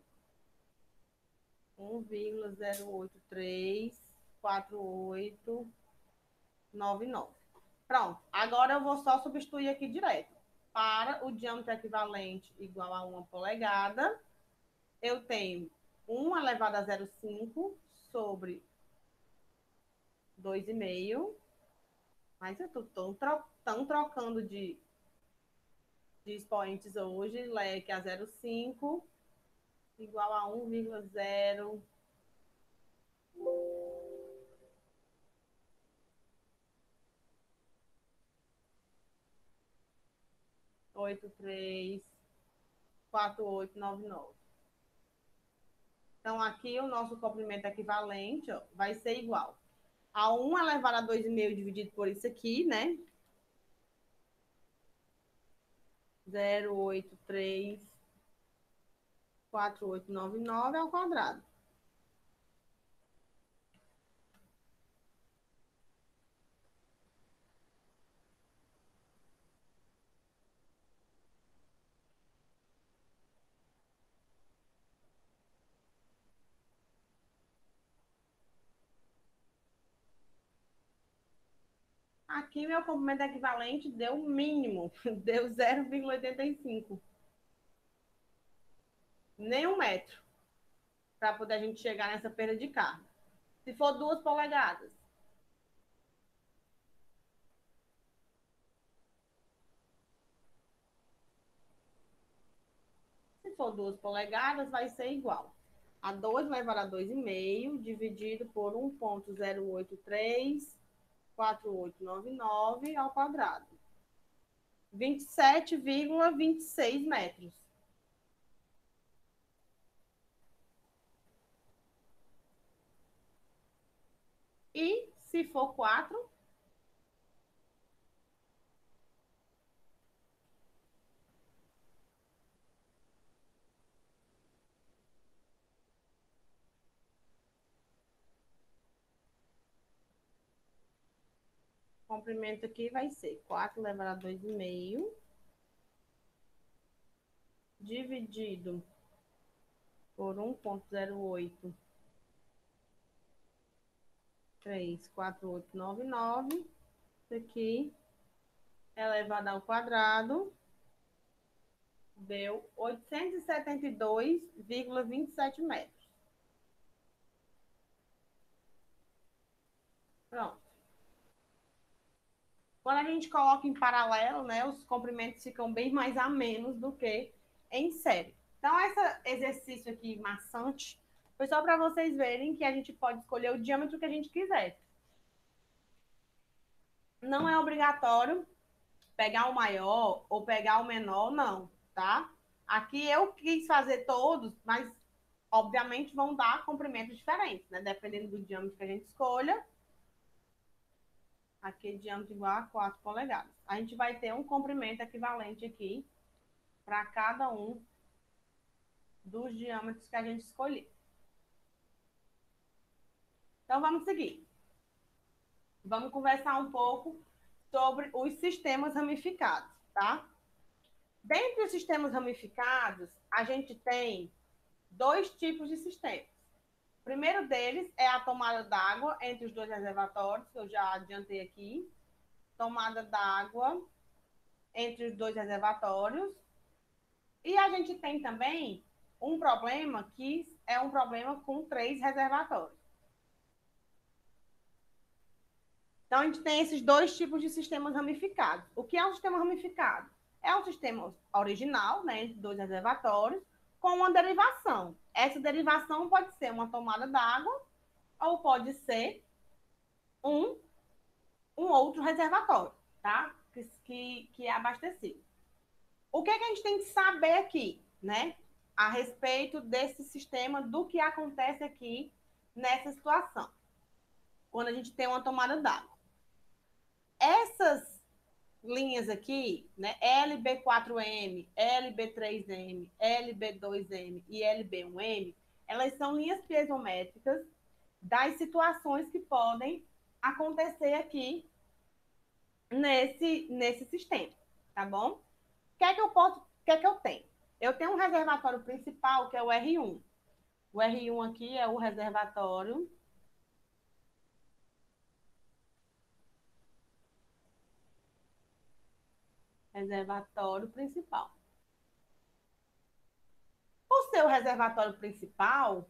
A: 1,0834899. Pronto. Agora eu vou só substituir aqui direto. Para o diâmetro equivalente igual a 1 polegada, eu tenho 1 elevado a 0,5 sobre 2,5. Mas eu estou tão trocando de expoentes hoje, leque a 0,5 igual a 1,0 0,834899. Então, aqui o nosso comprimento equivalente, ó, vai ser igual a 1 elevado a 2,5 dividido por isso aqui, né? 0,834899 ao quadrado. Aqui, meu comprimento equivalente deu mínimo, deu 0,85. Nem 1 metro, para poder a gente chegar nessa perda de carga. Se for 2 polegadas, se for 2 polegadas, vai ser igual a 2 elevado a 2,5 dividido por 1,0834899 ao quadrado. 27,26 metros. E se for 4, o comprimento aqui vai ser 4 elevado a 2,5 dividido por 1,0834899. Isso aqui elevado ao quadrado deu 872,27 metros. Pronto. Quando a gente coloca em paralelo, né, os comprimentos ficam bem mais a menos do que em série. Então, esse exercício aqui maçante foi só para vocês verem que a gente pode escolher o diâmetro que a gente quiser. Não é obrigatório pegar o maior ou pegar o menor, não, tá? Aqui eu quis fazer todos, mas obviamente vão dar comprimentos diferentes, né? Dependendo do diâmetro que a gente escolha. Aqui é diâmetro igual a 4 polegadas. A gente vai ter um comprimento equivalente aqui para cada um dos diâmetros que a gente escolher. Então, vamos seguir. Vamos conversar um pouco sobre os sistemas ramificados, tá? Dentre os sistemas ramificados, a gente tem 2 tipos de sistemas. O primeiro deles é a tomada d'água entre os 2 reservatórios, que eu já adiantei aqui. Tomada d'água entre os 2 reservatórios. E a gente tem também um problema que é um problema com 3 reservatórios. Então, a gente tem esses 2 tipos de sistemas ramificados. O que é um sistema ramificado? É um sistema original, né, entre 2 reservatórios, com uma derivação. Essa derivação pode ser uma tomada d'água ou pode ser um outro reservatório, tá? Que é abastecido. O que é que a gente tem que saber aqui, né? A respeito desse sistema, do que acontece aqui nessa situação, quando a gente tem uma tomada d'água. Essas linhas aqui, né, LB4M, LB3M, LB2M e LB1M, elas são linhas piezométricas das situações que podem acontecer aqui nesse sistema, tá bom? O que é que eu tenho? Eu tenho um reservatório principal, que é o R1. O R1 aqui é o reservatório principal. O seu reservatório principal,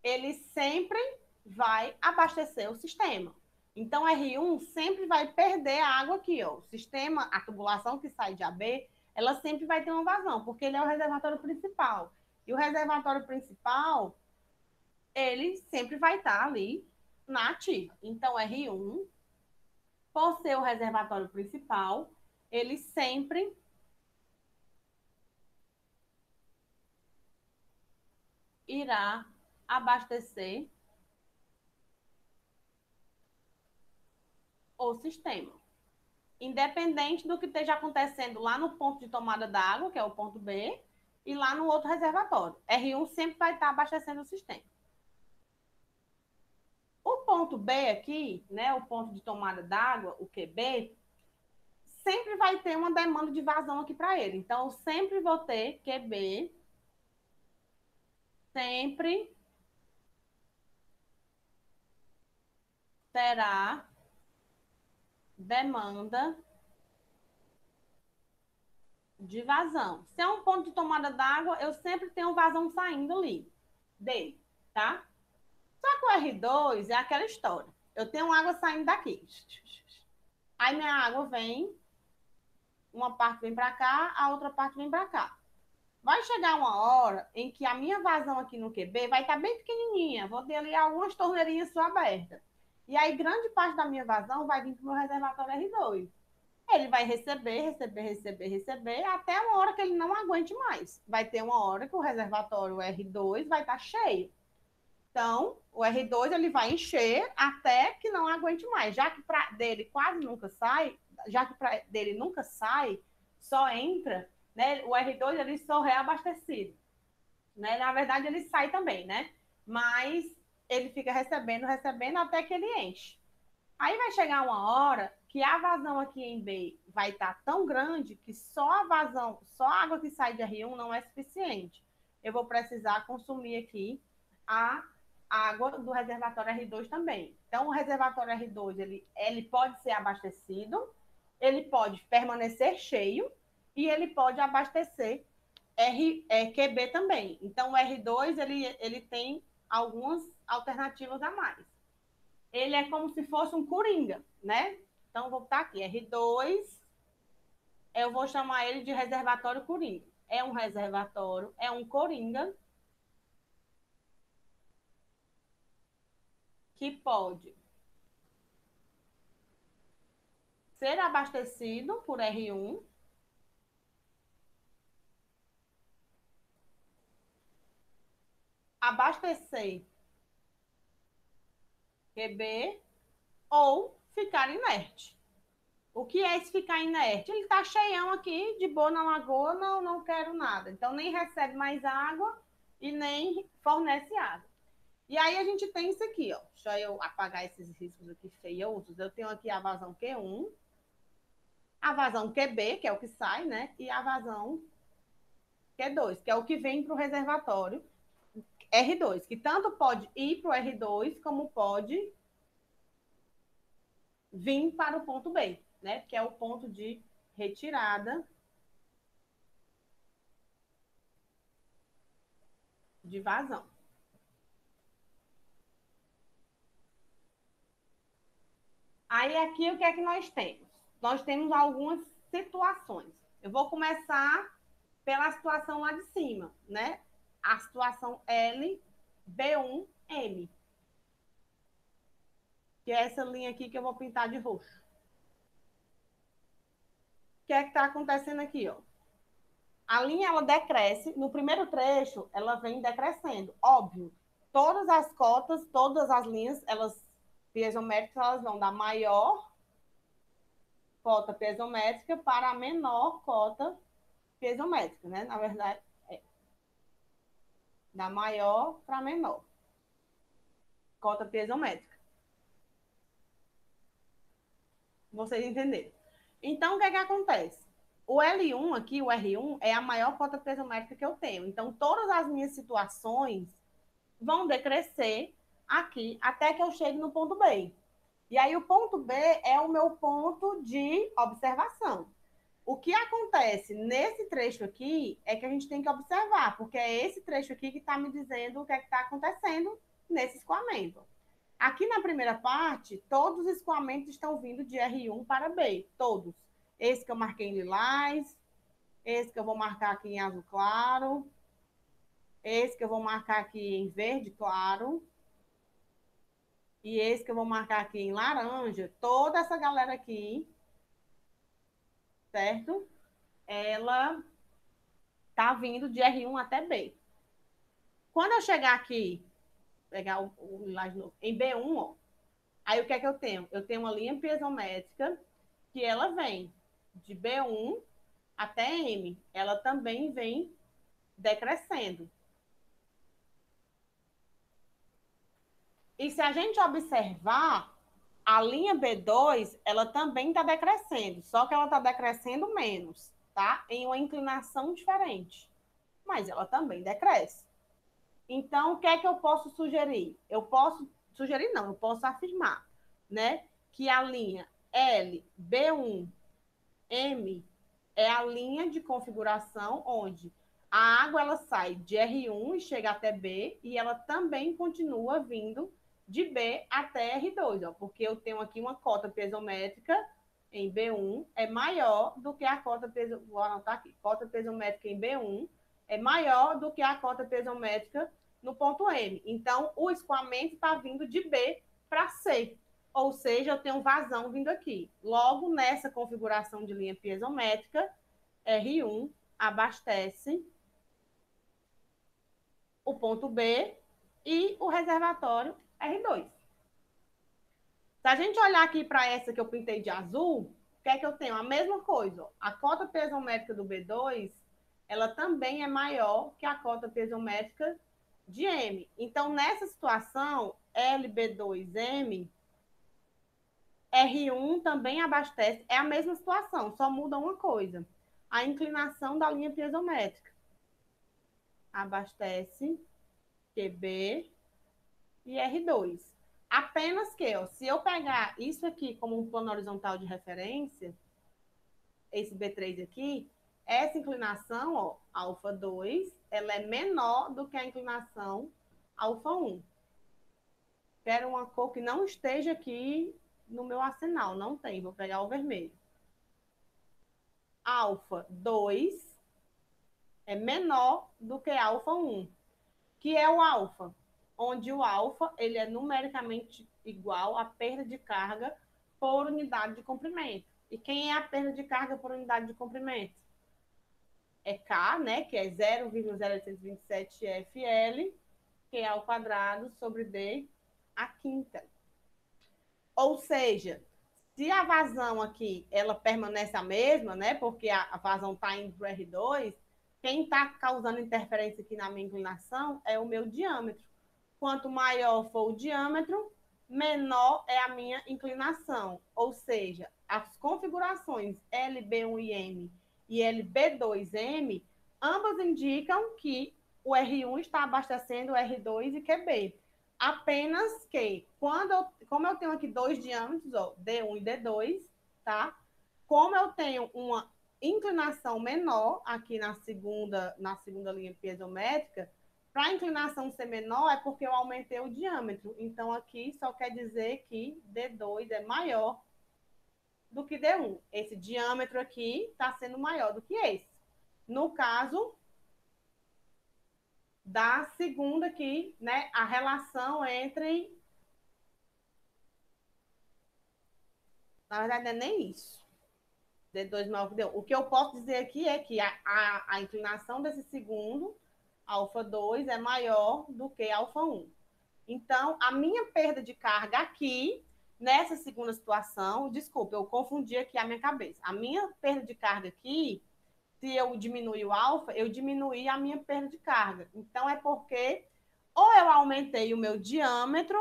A: ele sempre vai abastecer o sistema. Então, R1 sempre vai perder a água aqui, ó. O sistema, a tubulação que sai de AB, ela sempre vai ter uma vazão, porque ele é o reservatório principal. E o reservatório principal, ele sempre vai estar ali na ativa. Então, R1, por ser o reservatório principal, ele sempre irá abastecer o sistema. Independente do que esteja acontecendo lá no ponto de tomada d'água, que é o ponto B, e lá no outro reservatório. R1 sempre vai estar abastecendo o sistema. O ponto B aqui, né, o ponto de tomada d'água, o QB, sempre vai ter uma demanda de vazão aqui para ele. Então, eu sempre vou ter QB, sempre terá demanda de vazão. Se é um ponto de tomada d'água, eu sempre tenho vazão saindo ali dele, tá? Só que o R2 é aquela história. Eu tenho água saindo daqui. Aí minha água vem, uma parte vem para cá, a outra parte vem para cá. Vai chegar uma hora em que a minha vazão aqui no QB vai estar bem pequenininha. Vou ter ali algumas torneirinhas só abertas. E aí grande parte da minha vazão vai vir para o meu reservatório R2. Ele vai receber, até uma hora que ele não aguente mais. Vai ter uma hora que o reservatório R2 vai estar cheio. Então, o R2 ele vai encher até que não aguente mais. Já que dele quase nunca sai, já que dele nunca sai, só entra, né? O R2 ele só reabastecido. Né? Na verdade, ele sai também, né? Mas ele fica recebendo até que ele enche. Aí vai chegar uma hora que a vazão aqui em B vai estar tão grande que só a vazão, só a água que sai de R1 não é suficiente. Eu vou precisar consumir aqui a água do reservatório R2 também. Então, o reservatório R2 ele pode ser abastecido, ele pode permanecer cheio e ele pode abastecer QB também. Então, o R2 ele tem algumas alternativas a mais. Ele é como se fosse um coringa, né? Então, vou botar aqui, R2, eu vou chamar ele de reservatório coringa. É um reservatório, é um coringa que pode ser abastecido por R1, abastecer QB ou ficar inerte. O que é esse ficar inerte? Ele está cheião aqui, de boa na lagoa, não quero nada. Então, nem recebe mais água e nem fornece água. E aí a gente tem isso aqui, ó. Deixa eu apagar esses riscos aqui feiosos. Eu tenho aqui a vazão Q1, a vazão QB, que é o que sai, né? E a vazão Q2, que é o que vem para o reservatório R2, que tanto pode ir para o R2, como pode vir para o ponto B, né? Que é o ponto de retirada de vazão. Aí aqui o que é que nós temos? Nós temos algumas situações. Eu vou começar pela situação lá de cima, né? A situação L, B1, M. Que é essa linha aqui que eu vou pintar de roxo. O que é que está acontecendo aqui, ó? A linha, ela decresce. No primeiro trecho, ela vem decrescendo. Óbvio, todas as cotas, todas as linhas, elas piezométricas, elas vão da maior cota piezométrica para a menor cota piezométrica, né? Na verdade, da maior para a menor cota piezométrica. Vocês entenderam. Então, o que é que acontece? O L1 aqui, o R1, é a maior cota piezométrica que eu tenho. Então, todas as minhas situações vão decrescer aqui até que eu chegue no ponto B. E aí, o ponto B é o meu ponto de observação. O que acontece nesse trecho aqui é que a gente tem que observar, porque é esse trecho aqui que está me dizendo o que é que está acontecendo nesse escoamento. Aqui na primeira parte, todos os escoamentos estão vindo de R1 para B, todos. Esse que eu marquei em lilás, esse que eu vou marcar aqui em azul claro, esse que eu vou marcar aqui em verde claro, e esse que eu vou marcar aqui em laranja. Toda essa galera aqui, certo? Ela tá vindo de R1 até B. Quando eu chegar aqui, pegar o lilás novo, em B1, ó, aí o que é que eu tenho? Eu tenho uma linha piezométrica que ela vem de B1 até M. Ela também vem decrescendo. E se a gente observar, a linha B2, ela também está decrescendo, só que ela está decrescendo menos, tá? Em uma inclinação diferente. Mas ela também decresce. Então, o que é que eu posso sugerir? Eu posso sugerir, não, eu posso afirmar, né? Que a linha LB1M é a linha de configuração onde a água ela sai de R1 e chega até B e ela também continua vindo de B até R2, ó, porque eu tenho aqui uma cota piezométrica em B1 é maior do que a cota piezométrica, vou anotar aqui, cota piezométrica em B1 é maior do que a cota piezométrica no ponto M. Então, o escoamento está vindo de B para C, ou seja, eu tenho vazão vindo aqui. Logo, nessa configuração de linha piezométrica, R1 abastece o ponto B e o reservatório R2. Se a gente olhar aqui para essa que eu pintei de azul, o que é que eu tenho? A mesma coisa. Ó. A cota piezométrica do B2, ela também é maior que a cota piezométrica de M. Então, nessa situação, LB2M, R1 também abastece, é a mesma situação, só muda uma coisa. A inclinação da linha piezométrica. Abastece QB e R2. Apenas que, ó, se eu pegar isso aqui como um plano horizontal de referência, esse B3 aqui, essa inclinação, ó, alfa 2, ela é menor do que a inclinação alfa 1. Quero uma cor que não esteja aqui no meu arsenal, não tem, vou pegar o vermelho. Alfa 2 é menor do que alfa 1, que é o alfa, onde o alfa ele é numericamente igual à perda de carga por unidade de comprimento. E quem é a perda de carga por unidade de comprimento? É K, né, que é 0,0827 FL, que é ao quadrado sobre D a quinta. Ou seja, se a vazão aqui ela permanece a mesma, né, porque a vazão está indo para o R2, quem está causando interferência aqui na minha inclinação é o meu diâmetro. Quanto maior for o diâmetro, menor é a minha inclinação. Ou seja, as configurações LB1 e M e LB2M, ambas indicam que o R1 está abastecendo o R2 e QB. Apenas que, como eu tenho aqui dois diâmetros, ó, D1 e D2, tá? Como eu tenho uma inclinação menor aqui na segunda linha piezométrica, para a inclinação ser menor é porque eu aumentei o diâmetro. Então, aqui só quer dizer que D2 é maior do que D1. Esse diâmetro aqui está sendo maior do que esse. No caso da segunda aqui, né, a relação entre... Na verdade, não é nem isso. D2 maior que D1. O que eu posso dizer aqui é que a inclinação desse segundo, alfa 2, é maior do que alfa 1. Então, a minha perda de carga aqui, nessa segunda situação, desculpa, eu confundi aqui a minha cabeça. A minha perda de carga aqui, se eu diminuir o alfa, eu diminuí a minha perda de carga. Então, é porque ou eu aumentei o meu diâmetro,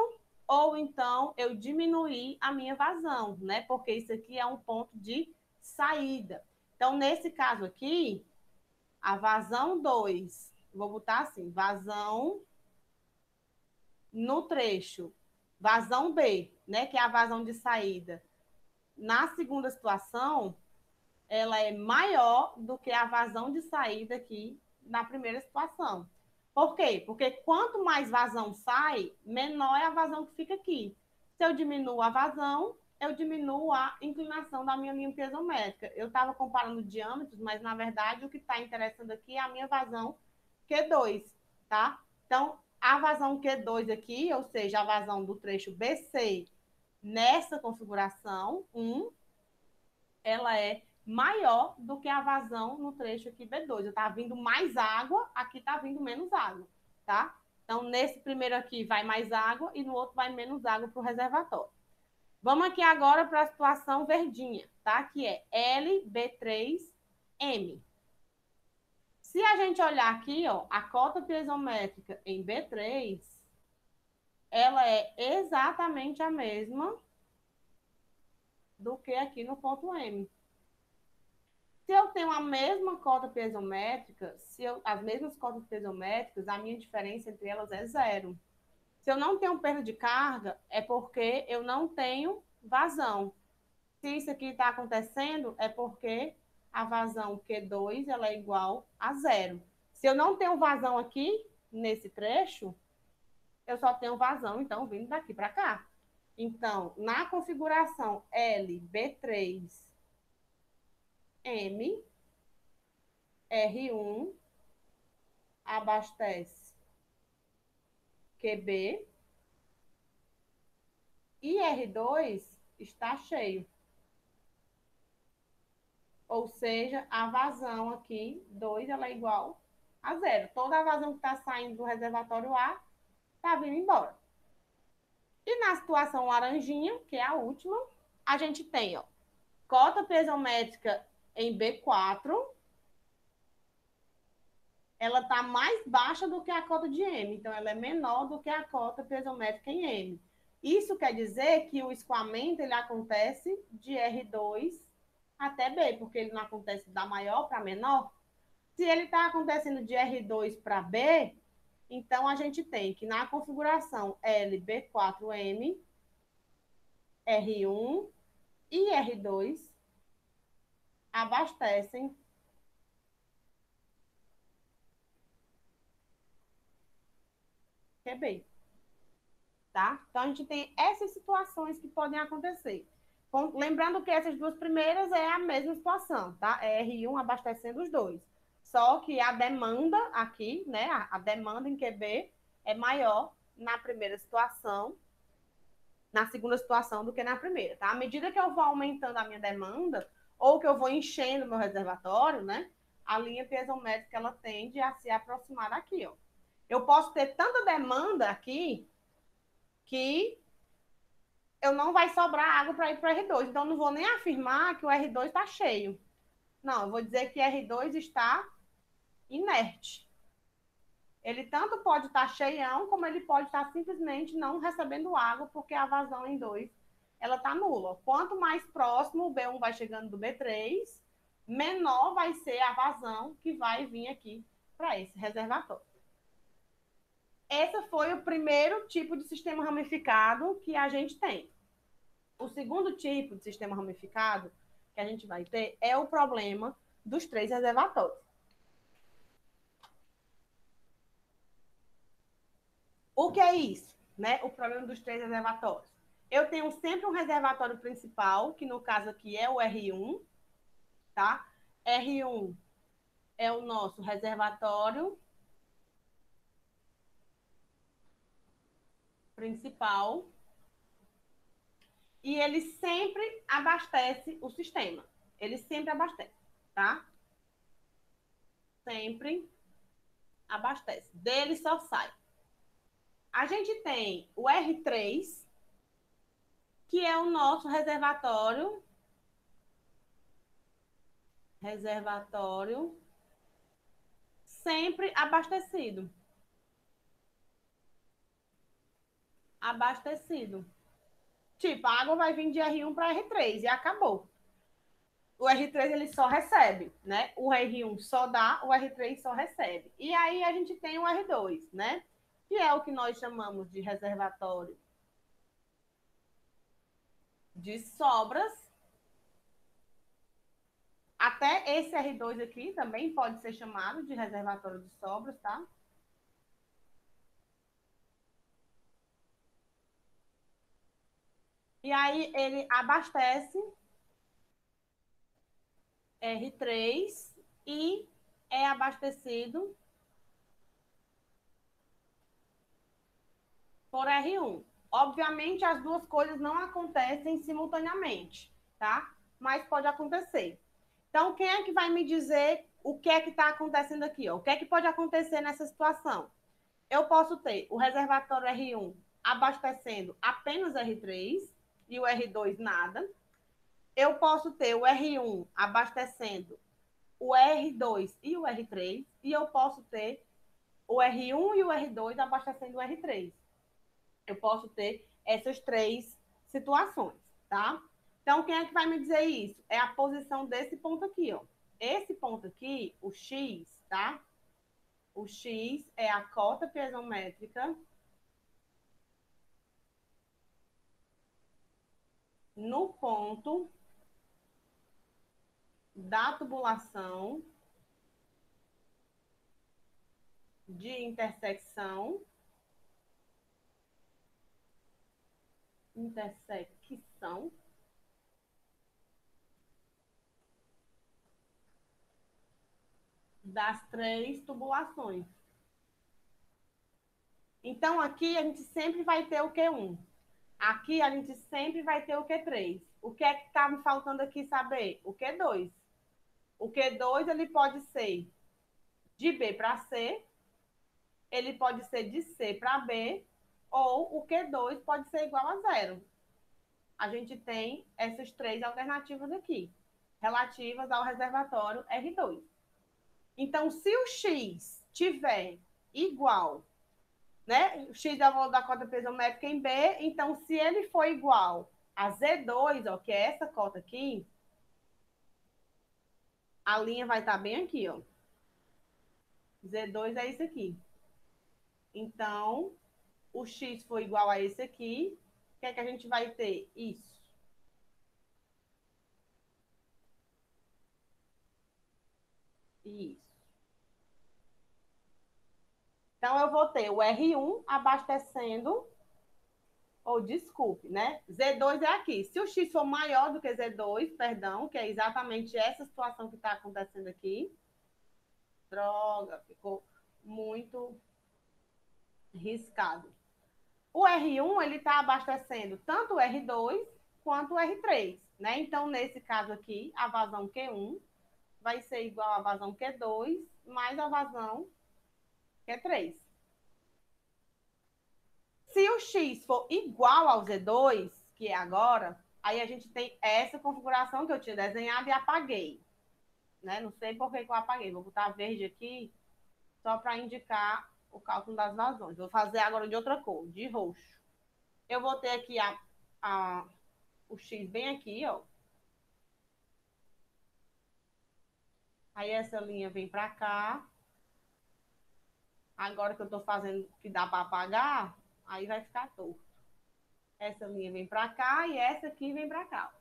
A: ou então eu diminuí a minha vazão, né? Porque isso aqui é um ponto de saída. Então, nesse caso aqui, a vazão 2, vou botar assim, vazão no trecho, vazão B, né, que é a vazão de saída. Na segunda situação, ela é maior do que a vazão de saída aqui na primeira situação. Por quê? Porque quanto mais vazão sai, menor é a vazão que fica aqui. Se eu diminuo a vazão, eu diminuo a inclinação da minha linha piezométrica. Eu estava comparando diâmetros, mas na verdade o que está interessando aqui é a minha vazão Q2, tá? Então, a vazão Q2 aqui, ou seja, a vazão do trecho BC nessa configuração 1, ela é maior do que a vazão no trecho aqui B2. Eu estava vindo mais água, aqui está vindo menos água, tá? Então, nesse primeiro aqui vai mais água e no outro vai menos água para o reservatório. Vamos aqui agora para a situação verdinha, tá? Que é LB3M. Se a gente olhar aqui, ó, a cota piezométrica em B3, ela é exatamente a mesma do que aqui no ponto M. Se eu tenho a mesma cota piezométrica, as mesmas cotas piezométricas, a minha diferença entre elas é zero. Se eu não tenho perda de carga, é porque eu não tenho vazão. Se isso aqui está acontecendo, é porque a vazão Q2 ela é igual a zero. Se eu não tenho vazão aqui, nesse trecho, eu só tenho vazão, então, vindo daqui para cá. Então, na configuração LB3M, R1 abastece QB e R2 está cheio. Ou seja, a vazão aqui, 2, ela é igual a zero. Toda a vazão que está saindo do reservatório A está vindo embora. E na situação laranjinha, que é a última, a gente tem, ó, cota piezométrica em B4, ela está mais baixa do que a cota de M, então ela é menor do que a cota piezométrica em M. Isso quer dizer que o escoamento ele acontece de R2 até B, porque ele não acontece da maior para menor. Se ele está acontecendo de R2 para B, então a gente tem que na configuração LB4M, R1 e R2 abastecem QB. Tá? Então, a gente tem essas situações que podem acontecer. Lembrando que essas duas primeiras é a mesma situação, tá? É R1 abastecendo os dois. Só que a demanda aqui, né? A demanda em QB é maior na primeira situação, na segunda situação do que na primeira, tá? À medida que eu vou aumentando a minha demanda, ou que eu vou enchendo o meu reservatório, né? A linha piezométrica, ela tende a se aproximar daqui, ó. Eu posso ter tanta demanda aqui que eu não vai sobrar água para ir para o R2. Então, não vou nem afirmar que o R2 está cheio. Não, eu vou dizer que R2 está inerte. Ele tanto pode estar cheião, como ele pode estar simplesmente não recebendo água, porque a vazão em 2 ela está nula. Quanto mais próximo o B1 vai chegando do B3, menor vai ser a vazão que vai vir aqui para esse reservatório. Esse foi o primeiro tipo de sistema ramificado que a gente tem. O segundo tipo de sistema ramificado que a gente vai ter é o problema dos 3 reservatórios. O que é isso, né? O problema dos 3 reservatórios. Eu tenho sempre um reservatório principal, que no caso aqui é o R1, tá? R1 é o nosso reservatório principal e ele sempre abastece o sistema. Ele sempre abastece, tá? Sempre abastece. Dele só sai. A gente tem o R3, que é o nosso reservatório sempre abastecido. Abastecido. Tipo, a água vai vir de R1 para R3 e acabou. O R3 ele só recebe, né? O R1 só dá, o R3 só recebe. E aí a gente tem o R2, né? Que é o que nós chamamos de reservatório de sobras. Até esse R2 aqui também pode ser chamado de reservatório de sobras, tá? E aí ele abastece R3 e é abastecido por R1. Obviamente, as duas coisas não acontecem simultaneamente, tá? Mas pode acontecer. Então, quem é que vai me dizer o que é que está acontecendo aqui? Ó? O que é que pode acontecer nessa situação? eu posso ter o reservatório R1 abastecendo apenas R3 e o R2 nada. Eu posso ter o R1 abastecendo o R2 e o R3, e eu posso ter o R1 e o R2 abastecendo o R3. Eu posso ter essas três situações, tá? Então, quem é que vai me dizer isso? É a posição desse ponto aqui, ó. Esse ponto aqui, o X, tá? O X é a cota piezométrica no ponto da tubulação de intersecção das três tubulações. Então, aqui a gente sempre vai ter o Q1. Aqui a gente sempre vai ter o Q3. O que é que está me faltando aqui saber? O Q2. O Q2 ele pode ser de B para C, ele pode ser de C para B, ou o Q2 pode ser igual a zero. A gente tem essas três alternativas aqui, relativas ao reservatório R2. Então, se o X tiver igual, né? O X é o valor da cota piezométrica em B, então, se ele for igual a Z2, ó, que é essa cota aqui, a linha vai estar bem aqui, ó. Z2 é isso aqui. Então, o X for igual a esse aqui, o que é que a gente vai ter? Isso. Isso. Então, eu vou ter o R1 abastecendo, ou desculpe, né? Z2 é aqui. Se o X for maior do que Z2, perdão, que é exatamente essa situação que está acontecendo aqui. Droga, ficou muito riscado. O R1, ele está abastecendo tanto o R2 quanto o R3, né? Então, nesse caso aqui, a vazão Q1 vai ser igual à vazão Q2 mais a vazão Q3. Se o X for igual ao Z2, que é agora, aí a gente tem essa configuração que eu tinha desenhado e apaguei. Né? Não sei por que eu apaguei. Vou botar verde aqui só para indicar o cálculo das vazões. Vou fazer agora de outra cor, de roxo. Eu vou ter aqui o X bem aqui, ó. Aí essa linha vem para cá. Agora que eu estou fazendo que dá para apagar, aí vai ficar torto. Essa linha vem para cá e essa aqui vem para cá.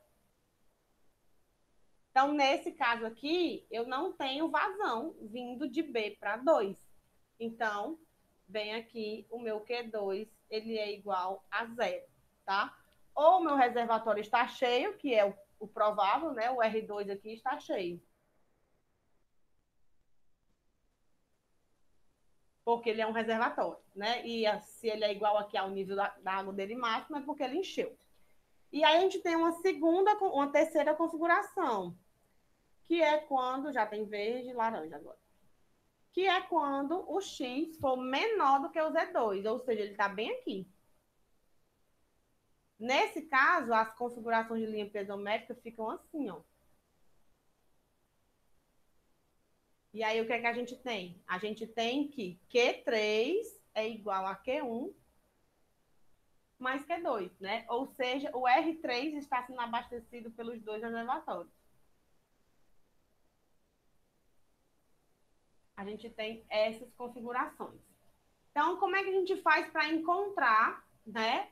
A: Então, nesse caso aqui, eu não tenho vazão vindo de B para 2. Então, vem aqui o meu Q2, ele é igual a zero, tá? Ou o meu reservatório está cheio, que é o provável, né? O R2 aqui está cheio. Porque ele é um reservatório, né? E se ele é igual aqui ao nível da água dele máximo, é porque ele encheu. E aí a gente tem uma terceira configuração, que é quando, já tem verde e laranja agora, que é quando o X for menor do que o Z2, ou seja, ele está bem aqui. Nesse caso, as configurações de linha piezométrica ficam assim, ó. E aí, o que é que a gente tem? A gente tem que Q3 é igual a Q1 mais Q2, né? Ou seja, o R3 está sendo abastecido pelos dois reservatórios. A gente tem essas configurações. Então, como é que a gente faz para encontrar, né?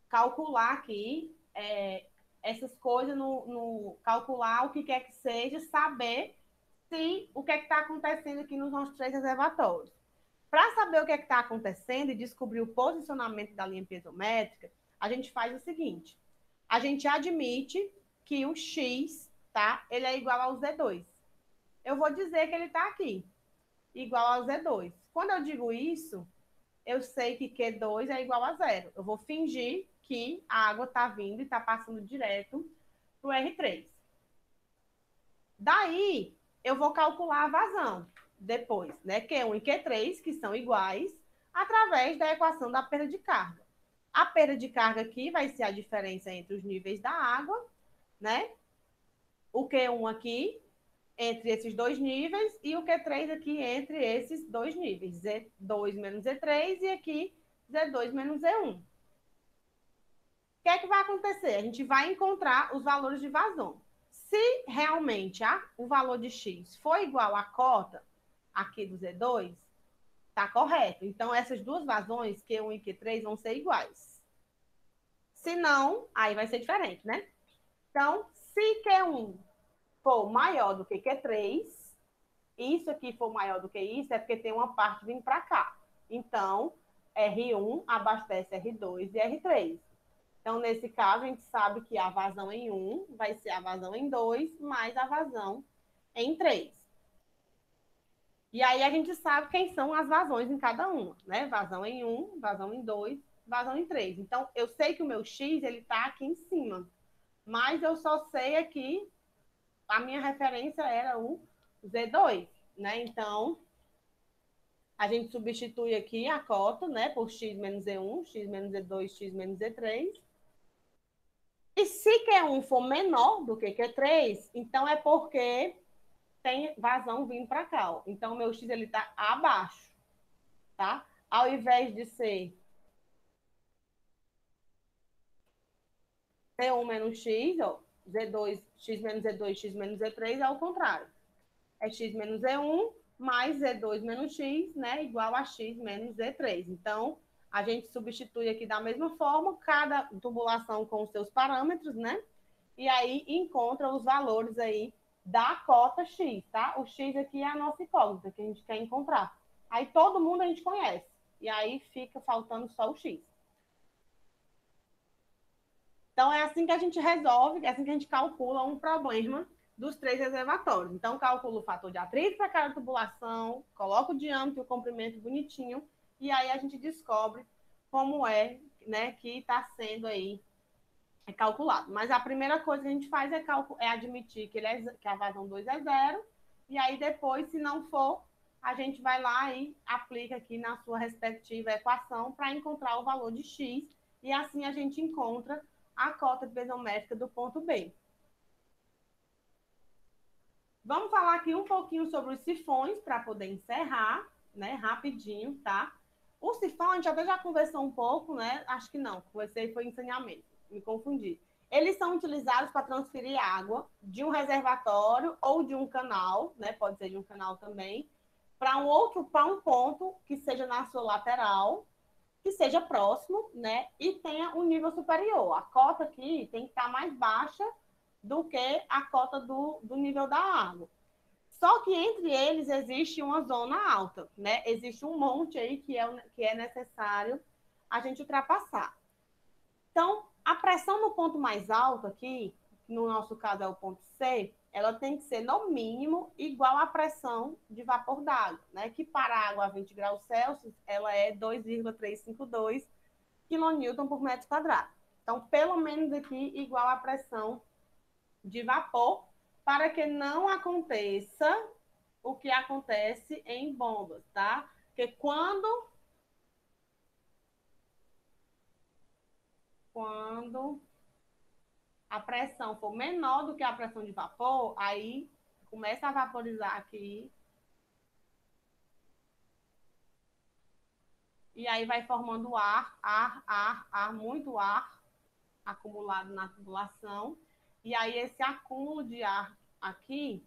A: Calcular aqui essas coisas, calcular o que quer que seja, saber se o que é que está acontecendo aqui nos nossos três reservatórios. Para saber o que é que está acontecendo e descobrir o posicionamento da linha piezométrica, a gente faz o seguinte: a gente admite que o X, tá? Ele é igual ao Z2. Eu vou dizer que ele está aqui, igual ao Z2. Quando eu digo isso, eu sei que Q2 é igual a zero. Eu vou fingir que a água está vindo e está passando direto para o R3. Daí, eu vou calcular a vazão depois, né? Q1 e Q3, que são iguais, através da equação da perda de carga. A perda de carga aqui vai ser a diferença entre os níveis da água, né? O Q1 aqui entre esses dois níveis e o Q3 aqui entre esses dois níveis, Z2 menos Z3 e aqui Z2 menos Z1. O que é que vai acontecer? A gente vai encontrar os valores de vazão. Se realmente o valor de X for igual à cota aqui do Z2, está correto. Então, essas duas vazões, Q1 e Q3, vão ser iguais. Se não, aí vai ser diferente, né? Então, se Q1 for maior do que Q3, isso aqui for maior do que isso, é porque tem uma parte vindo para cá. Então, R1 abastece R2 e R3. Então, nesse caso, a gente sabe que a vazão em 1 vai ser a vazão em 2 mais a vazão em 3. E aí a gente sabe quem são as vazões em cada uma, né? Vazão em 1, vazão em 2, vazão em 3. Então, eu sei que o meu X, ele está aqui em cima. Mas eu só sei aqui, a minha referência era o Z2, né? Então, a gente substitui aqui a cota, né? Por X menos Z1, X menos Z2, X menos Z3. E se Q1 for menor do que Q3, então é porque tem vazão vindo para cá. Ó. Então, o meu X ele está abaixo, tá? Ao invés de ser C1 menos X, ó, Z2, X menos Z2, X menos Z3, é o contrário. É X menos Z1 mais Z2 menos X, né? Igual a X menos Z3. Então, a gente substitui aqui da mesma forma, cada tubulação com os seus parâmetros, né? E aí encontra os valores aí da cota X, tá? O X aqui é a nossa incógnita que a gente quer encontrar. Aí todo mundo a gente conhece. E aí fica faltando só o X. Então é assim que a gente resolve, é assim que a gente calcula um problema dos três reservatórios. Então, calcula o fator de atrito para cada tubulação, coloca o diâmetro e o comprimento bonitinho, e aí a gente descobre como é, né, que está sendo aí calculado. Mas a primeira coisa que a gente faz é admitir que, que a vazão 2 é zero, e aí depois, se não for, a gente vai lá e aplica aqui na sua respectiva equação para encontrar o valor de X, e assim a gente encontra a cota piezométrica do ponto B. Vamos falar aqui um pouquinho sobre os sifões para poder encerrar, né, rapidinho, tá? O sifão, a gente até já conversou um pouco, né? Acho que não, conversei foi em saneamento, me confundi. Eles são utilizados para transferir água de um reservatório ou de um canal, né? Pode ser de um canal também, para um ponto que seja na sua lateral, que seja próximo, né? E tenha um nível superior. A cota aqui tem que estar mais baixa do que a cota do nível da água. Só que entre eles existe uma zona alta, né? Existe um monte aí que é necessário a gente ultrapassar. Então, a pressão no ponto mais alto aqui, no nosso caso é o ponto C, ela tem que ser, no mínimo, igual à pressão de vapor d'água, né? Que para a água a 20 graus Celsius, ela é 2,352 kN por metro quadrado. Então, pelo menos aqui, igual à pressão de vapor, para que não aconteça o que acontece em bombas, tá? Porque quando a pressão for menor do que a pressão de vapor, aí começa a vaporizar aqui. E aí vai formando muito ar acumulado na tubulação. E aí esse acúmulo de ar aqui,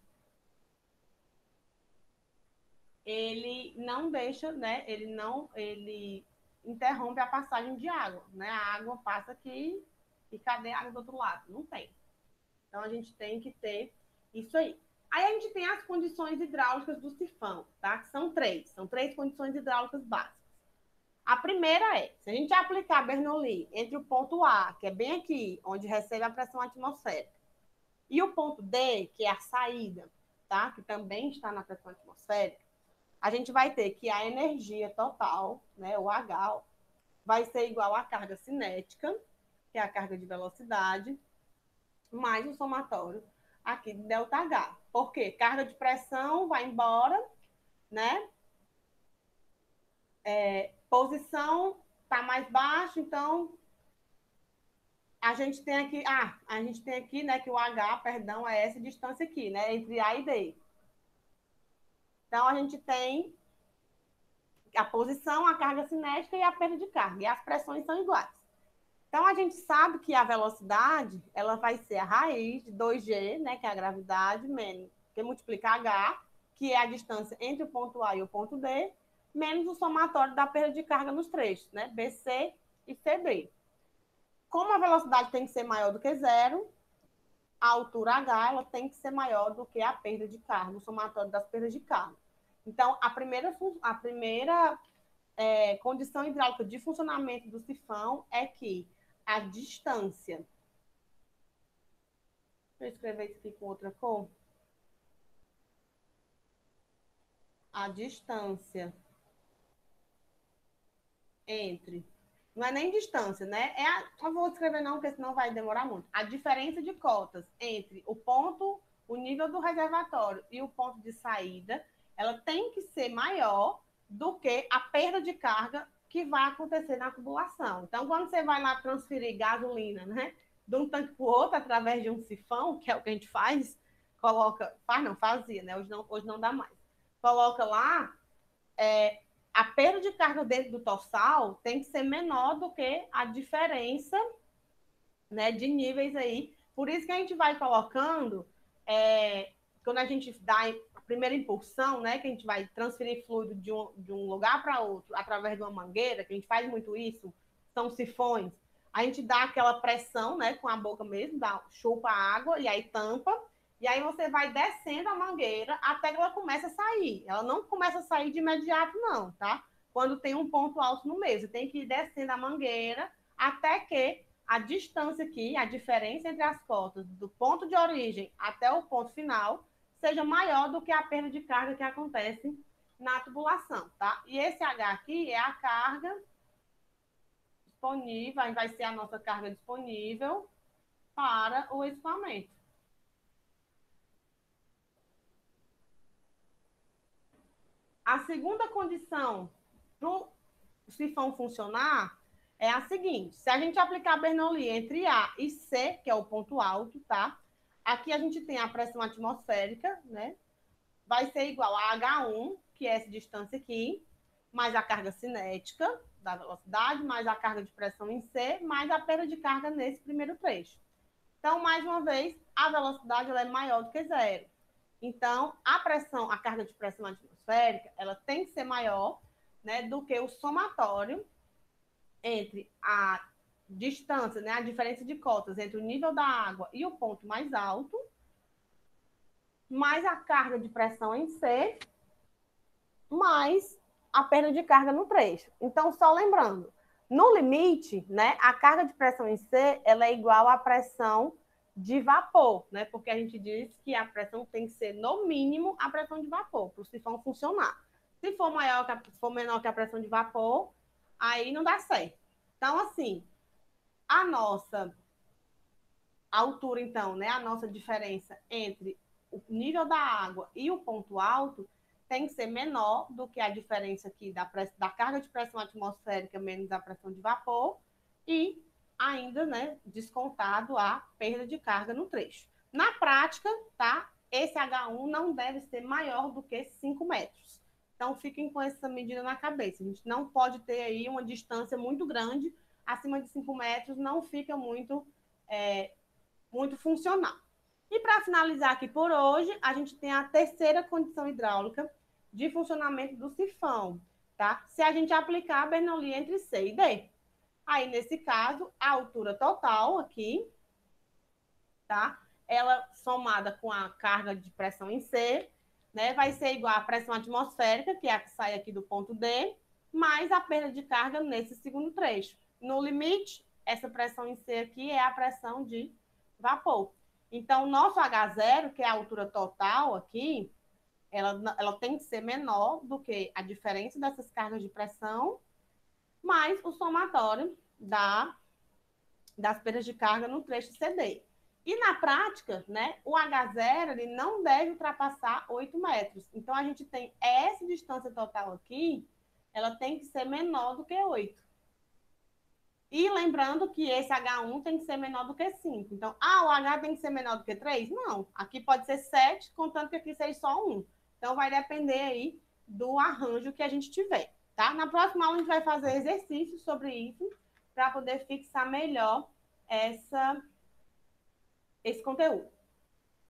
A: ele não deixa, né? Ele interrompe a passagem de água, né? A água passa aqui e cadê a água do outro lado? Não tem. Então a gente tem que ter isso aí. Aí a gente tem as condições hidráulicas do sifão, tá? Que são três condições hidráulicas básicas. A primeira é, se a gente aplicar Bernoulli entre o ponto A, que é bem aqui, onde recebe a pressão atmosférica, e o ponto D, que é a saída, tá? Que também está na pressão atmosférica, a gente vai ter que a energia total, né, o H, vai ser igual à carga cinética, que é a carga de velocidade, mais o somatório aqui de ΔH. Por quê? Carga de pressão vai embora, né? posição está mais baixo, então a gente tem aqui, né, que o H, perdão, é essa distância aqui, né, entre A e D. Então, a gente tem a posição, a carga cinética e a perda de carga, e as pressões são iguais. Então, a gente sabe que a velocidade, ela vai ser a raiz de 2G, né, que é a gravidade, menos, que multiplica H, que é a distância entre o ponto A e o ponto D, menos o somatório da perda de carga nos trechos, né, BC e CD. Como a velocidade tem que ser maior do que zero, a altura H ela tem que ser maior do que a perda de carga, o somatório das perdas de carga. Então, a primeira condição hidráulica de funcionamento do sifão é que a distância... Deixa eu escrever isso aqui com outra cor. A distância entre... Não é nem distância, né? Não vou escrever não, porque senão vai demorar muito. A diferença de cotas entre o nível do reservatório e o ponto de saída, ela tem que ser maior do que a perda de carga que vai acontecer na tubulação. Então, quando você vai lá transferir gasolina, né, de um tanque para o outro através de um sifão, que é o que a gente faz, fazia, né? Hoje não dá mais. Coloca lá, a perda de carga dentro do torsal tem que ser menor do que a diferença, né, de níveis aí. Por isso que a gente vai colocando, quando a gente dá a primeira impulsão, né, que a gente vai transferir fluido de um lugar para outro através de uma mangueira, que a gente faz muito isso, são sifões, a gente dá aquela pressão, né, com a boca mesmo, chupa a água e aí tampa, e aí você vai descendo a mangueira até que ela começa a sair. Ela não começa a sair de imediato, não, tá? Quando tem um ponto alto no meio, você tem que ir descendo a mangueira até que a distância aqui, a diferença entre as cotas do ponto de origem até o ponto final, seja maior do que a perda de carga que acontece na tubulação, tá? E esse H aqui é a carga disponível, vai ser a nossa carga disponível para o escoamento. A segunda condição para o sifão funcionar é a seguinte: se a gente aplicar Bernoulli entre A e C, que é o ponto alto, tá? Aqui a gente tem a pressão atmosférica, né? Vai ser igual a H1, que é essa distância aqui, mais a carga cinética da velocidade, mais a carga de pressão em C, mais a perda de carga nesse primeiro trecho. Então, mais uma vez, a velocidade ela é maior do que zero. Então, a carga de pressão atmosférica, ela tem que ser maior, né, do que o somatório entre a distância, né, a diferença de cotas entre o nível da água e o ponto mais alto, mais a carga de pressão em C, mais a perda de carga no trecho. Então, só lembrando, no limite, né, a carga de pressão em C ela é igual à pressão de vapor, né? Porque a gente diz que a pressão tem que ser, no mínimo, a pressão de vapor, para o sifão funcionar. Se for menor que a pressão de vapor, aí não dá certo. Então, assim, a nossa altura, então, né? A nossa diferença entre o nível da água e o ponto alto tem que ser menor do que a diferença aqui da carga de pressão atmosférica menos a pressão de vapor e ainda, né, descontado a perda de carga no trecho. Na prática, tá? Esse H1 não deve ser maior do que 5 metros. Então, fiquem com essa medida na cabeça. A gente não pode ter aí uma distância muito grande, acima de 5 metros não fica muito funcional. E para finalizar aqui por hoje, a gente tem a terceira condição hidráulica de funcionamento do sifão, tá? Se a gente aplicar a Bernoulli entre C e D. Aí, nesse caso, a altura total aqui, tá? Ela somada com a carga de pressão em C, né? Vai ser igual à pressão atmosférica, que é a que sai aqui do ponto D, mais a perda de carga nesse segundo trecho. No limite, essa pressão em C aqui é a pressão de vapor. Então, o nosso H0, que é a altura total aqui, ela tem que ser menor do que a diferença dessas cargas de pressão, mais o somatório das perdas de carga no trecho CD. E na prática, né, o H0 ele não deve ultrapassar 8 metros. Então, a gente tem essa distância total aqui, ela tem que ser menor do que 8. E lembrando que esse H1 tem que ser menor do que 5. Então, o H tem que ser menor do que 3? Não. Aqui pode ser 7, contando que aqui seja só 1. Então, vai depender aí do arranjo que a gente tiver, tá? Na próxima aula, a gente vai fazer exercícios sobre isso para poder fixar melhor esse conteúdo.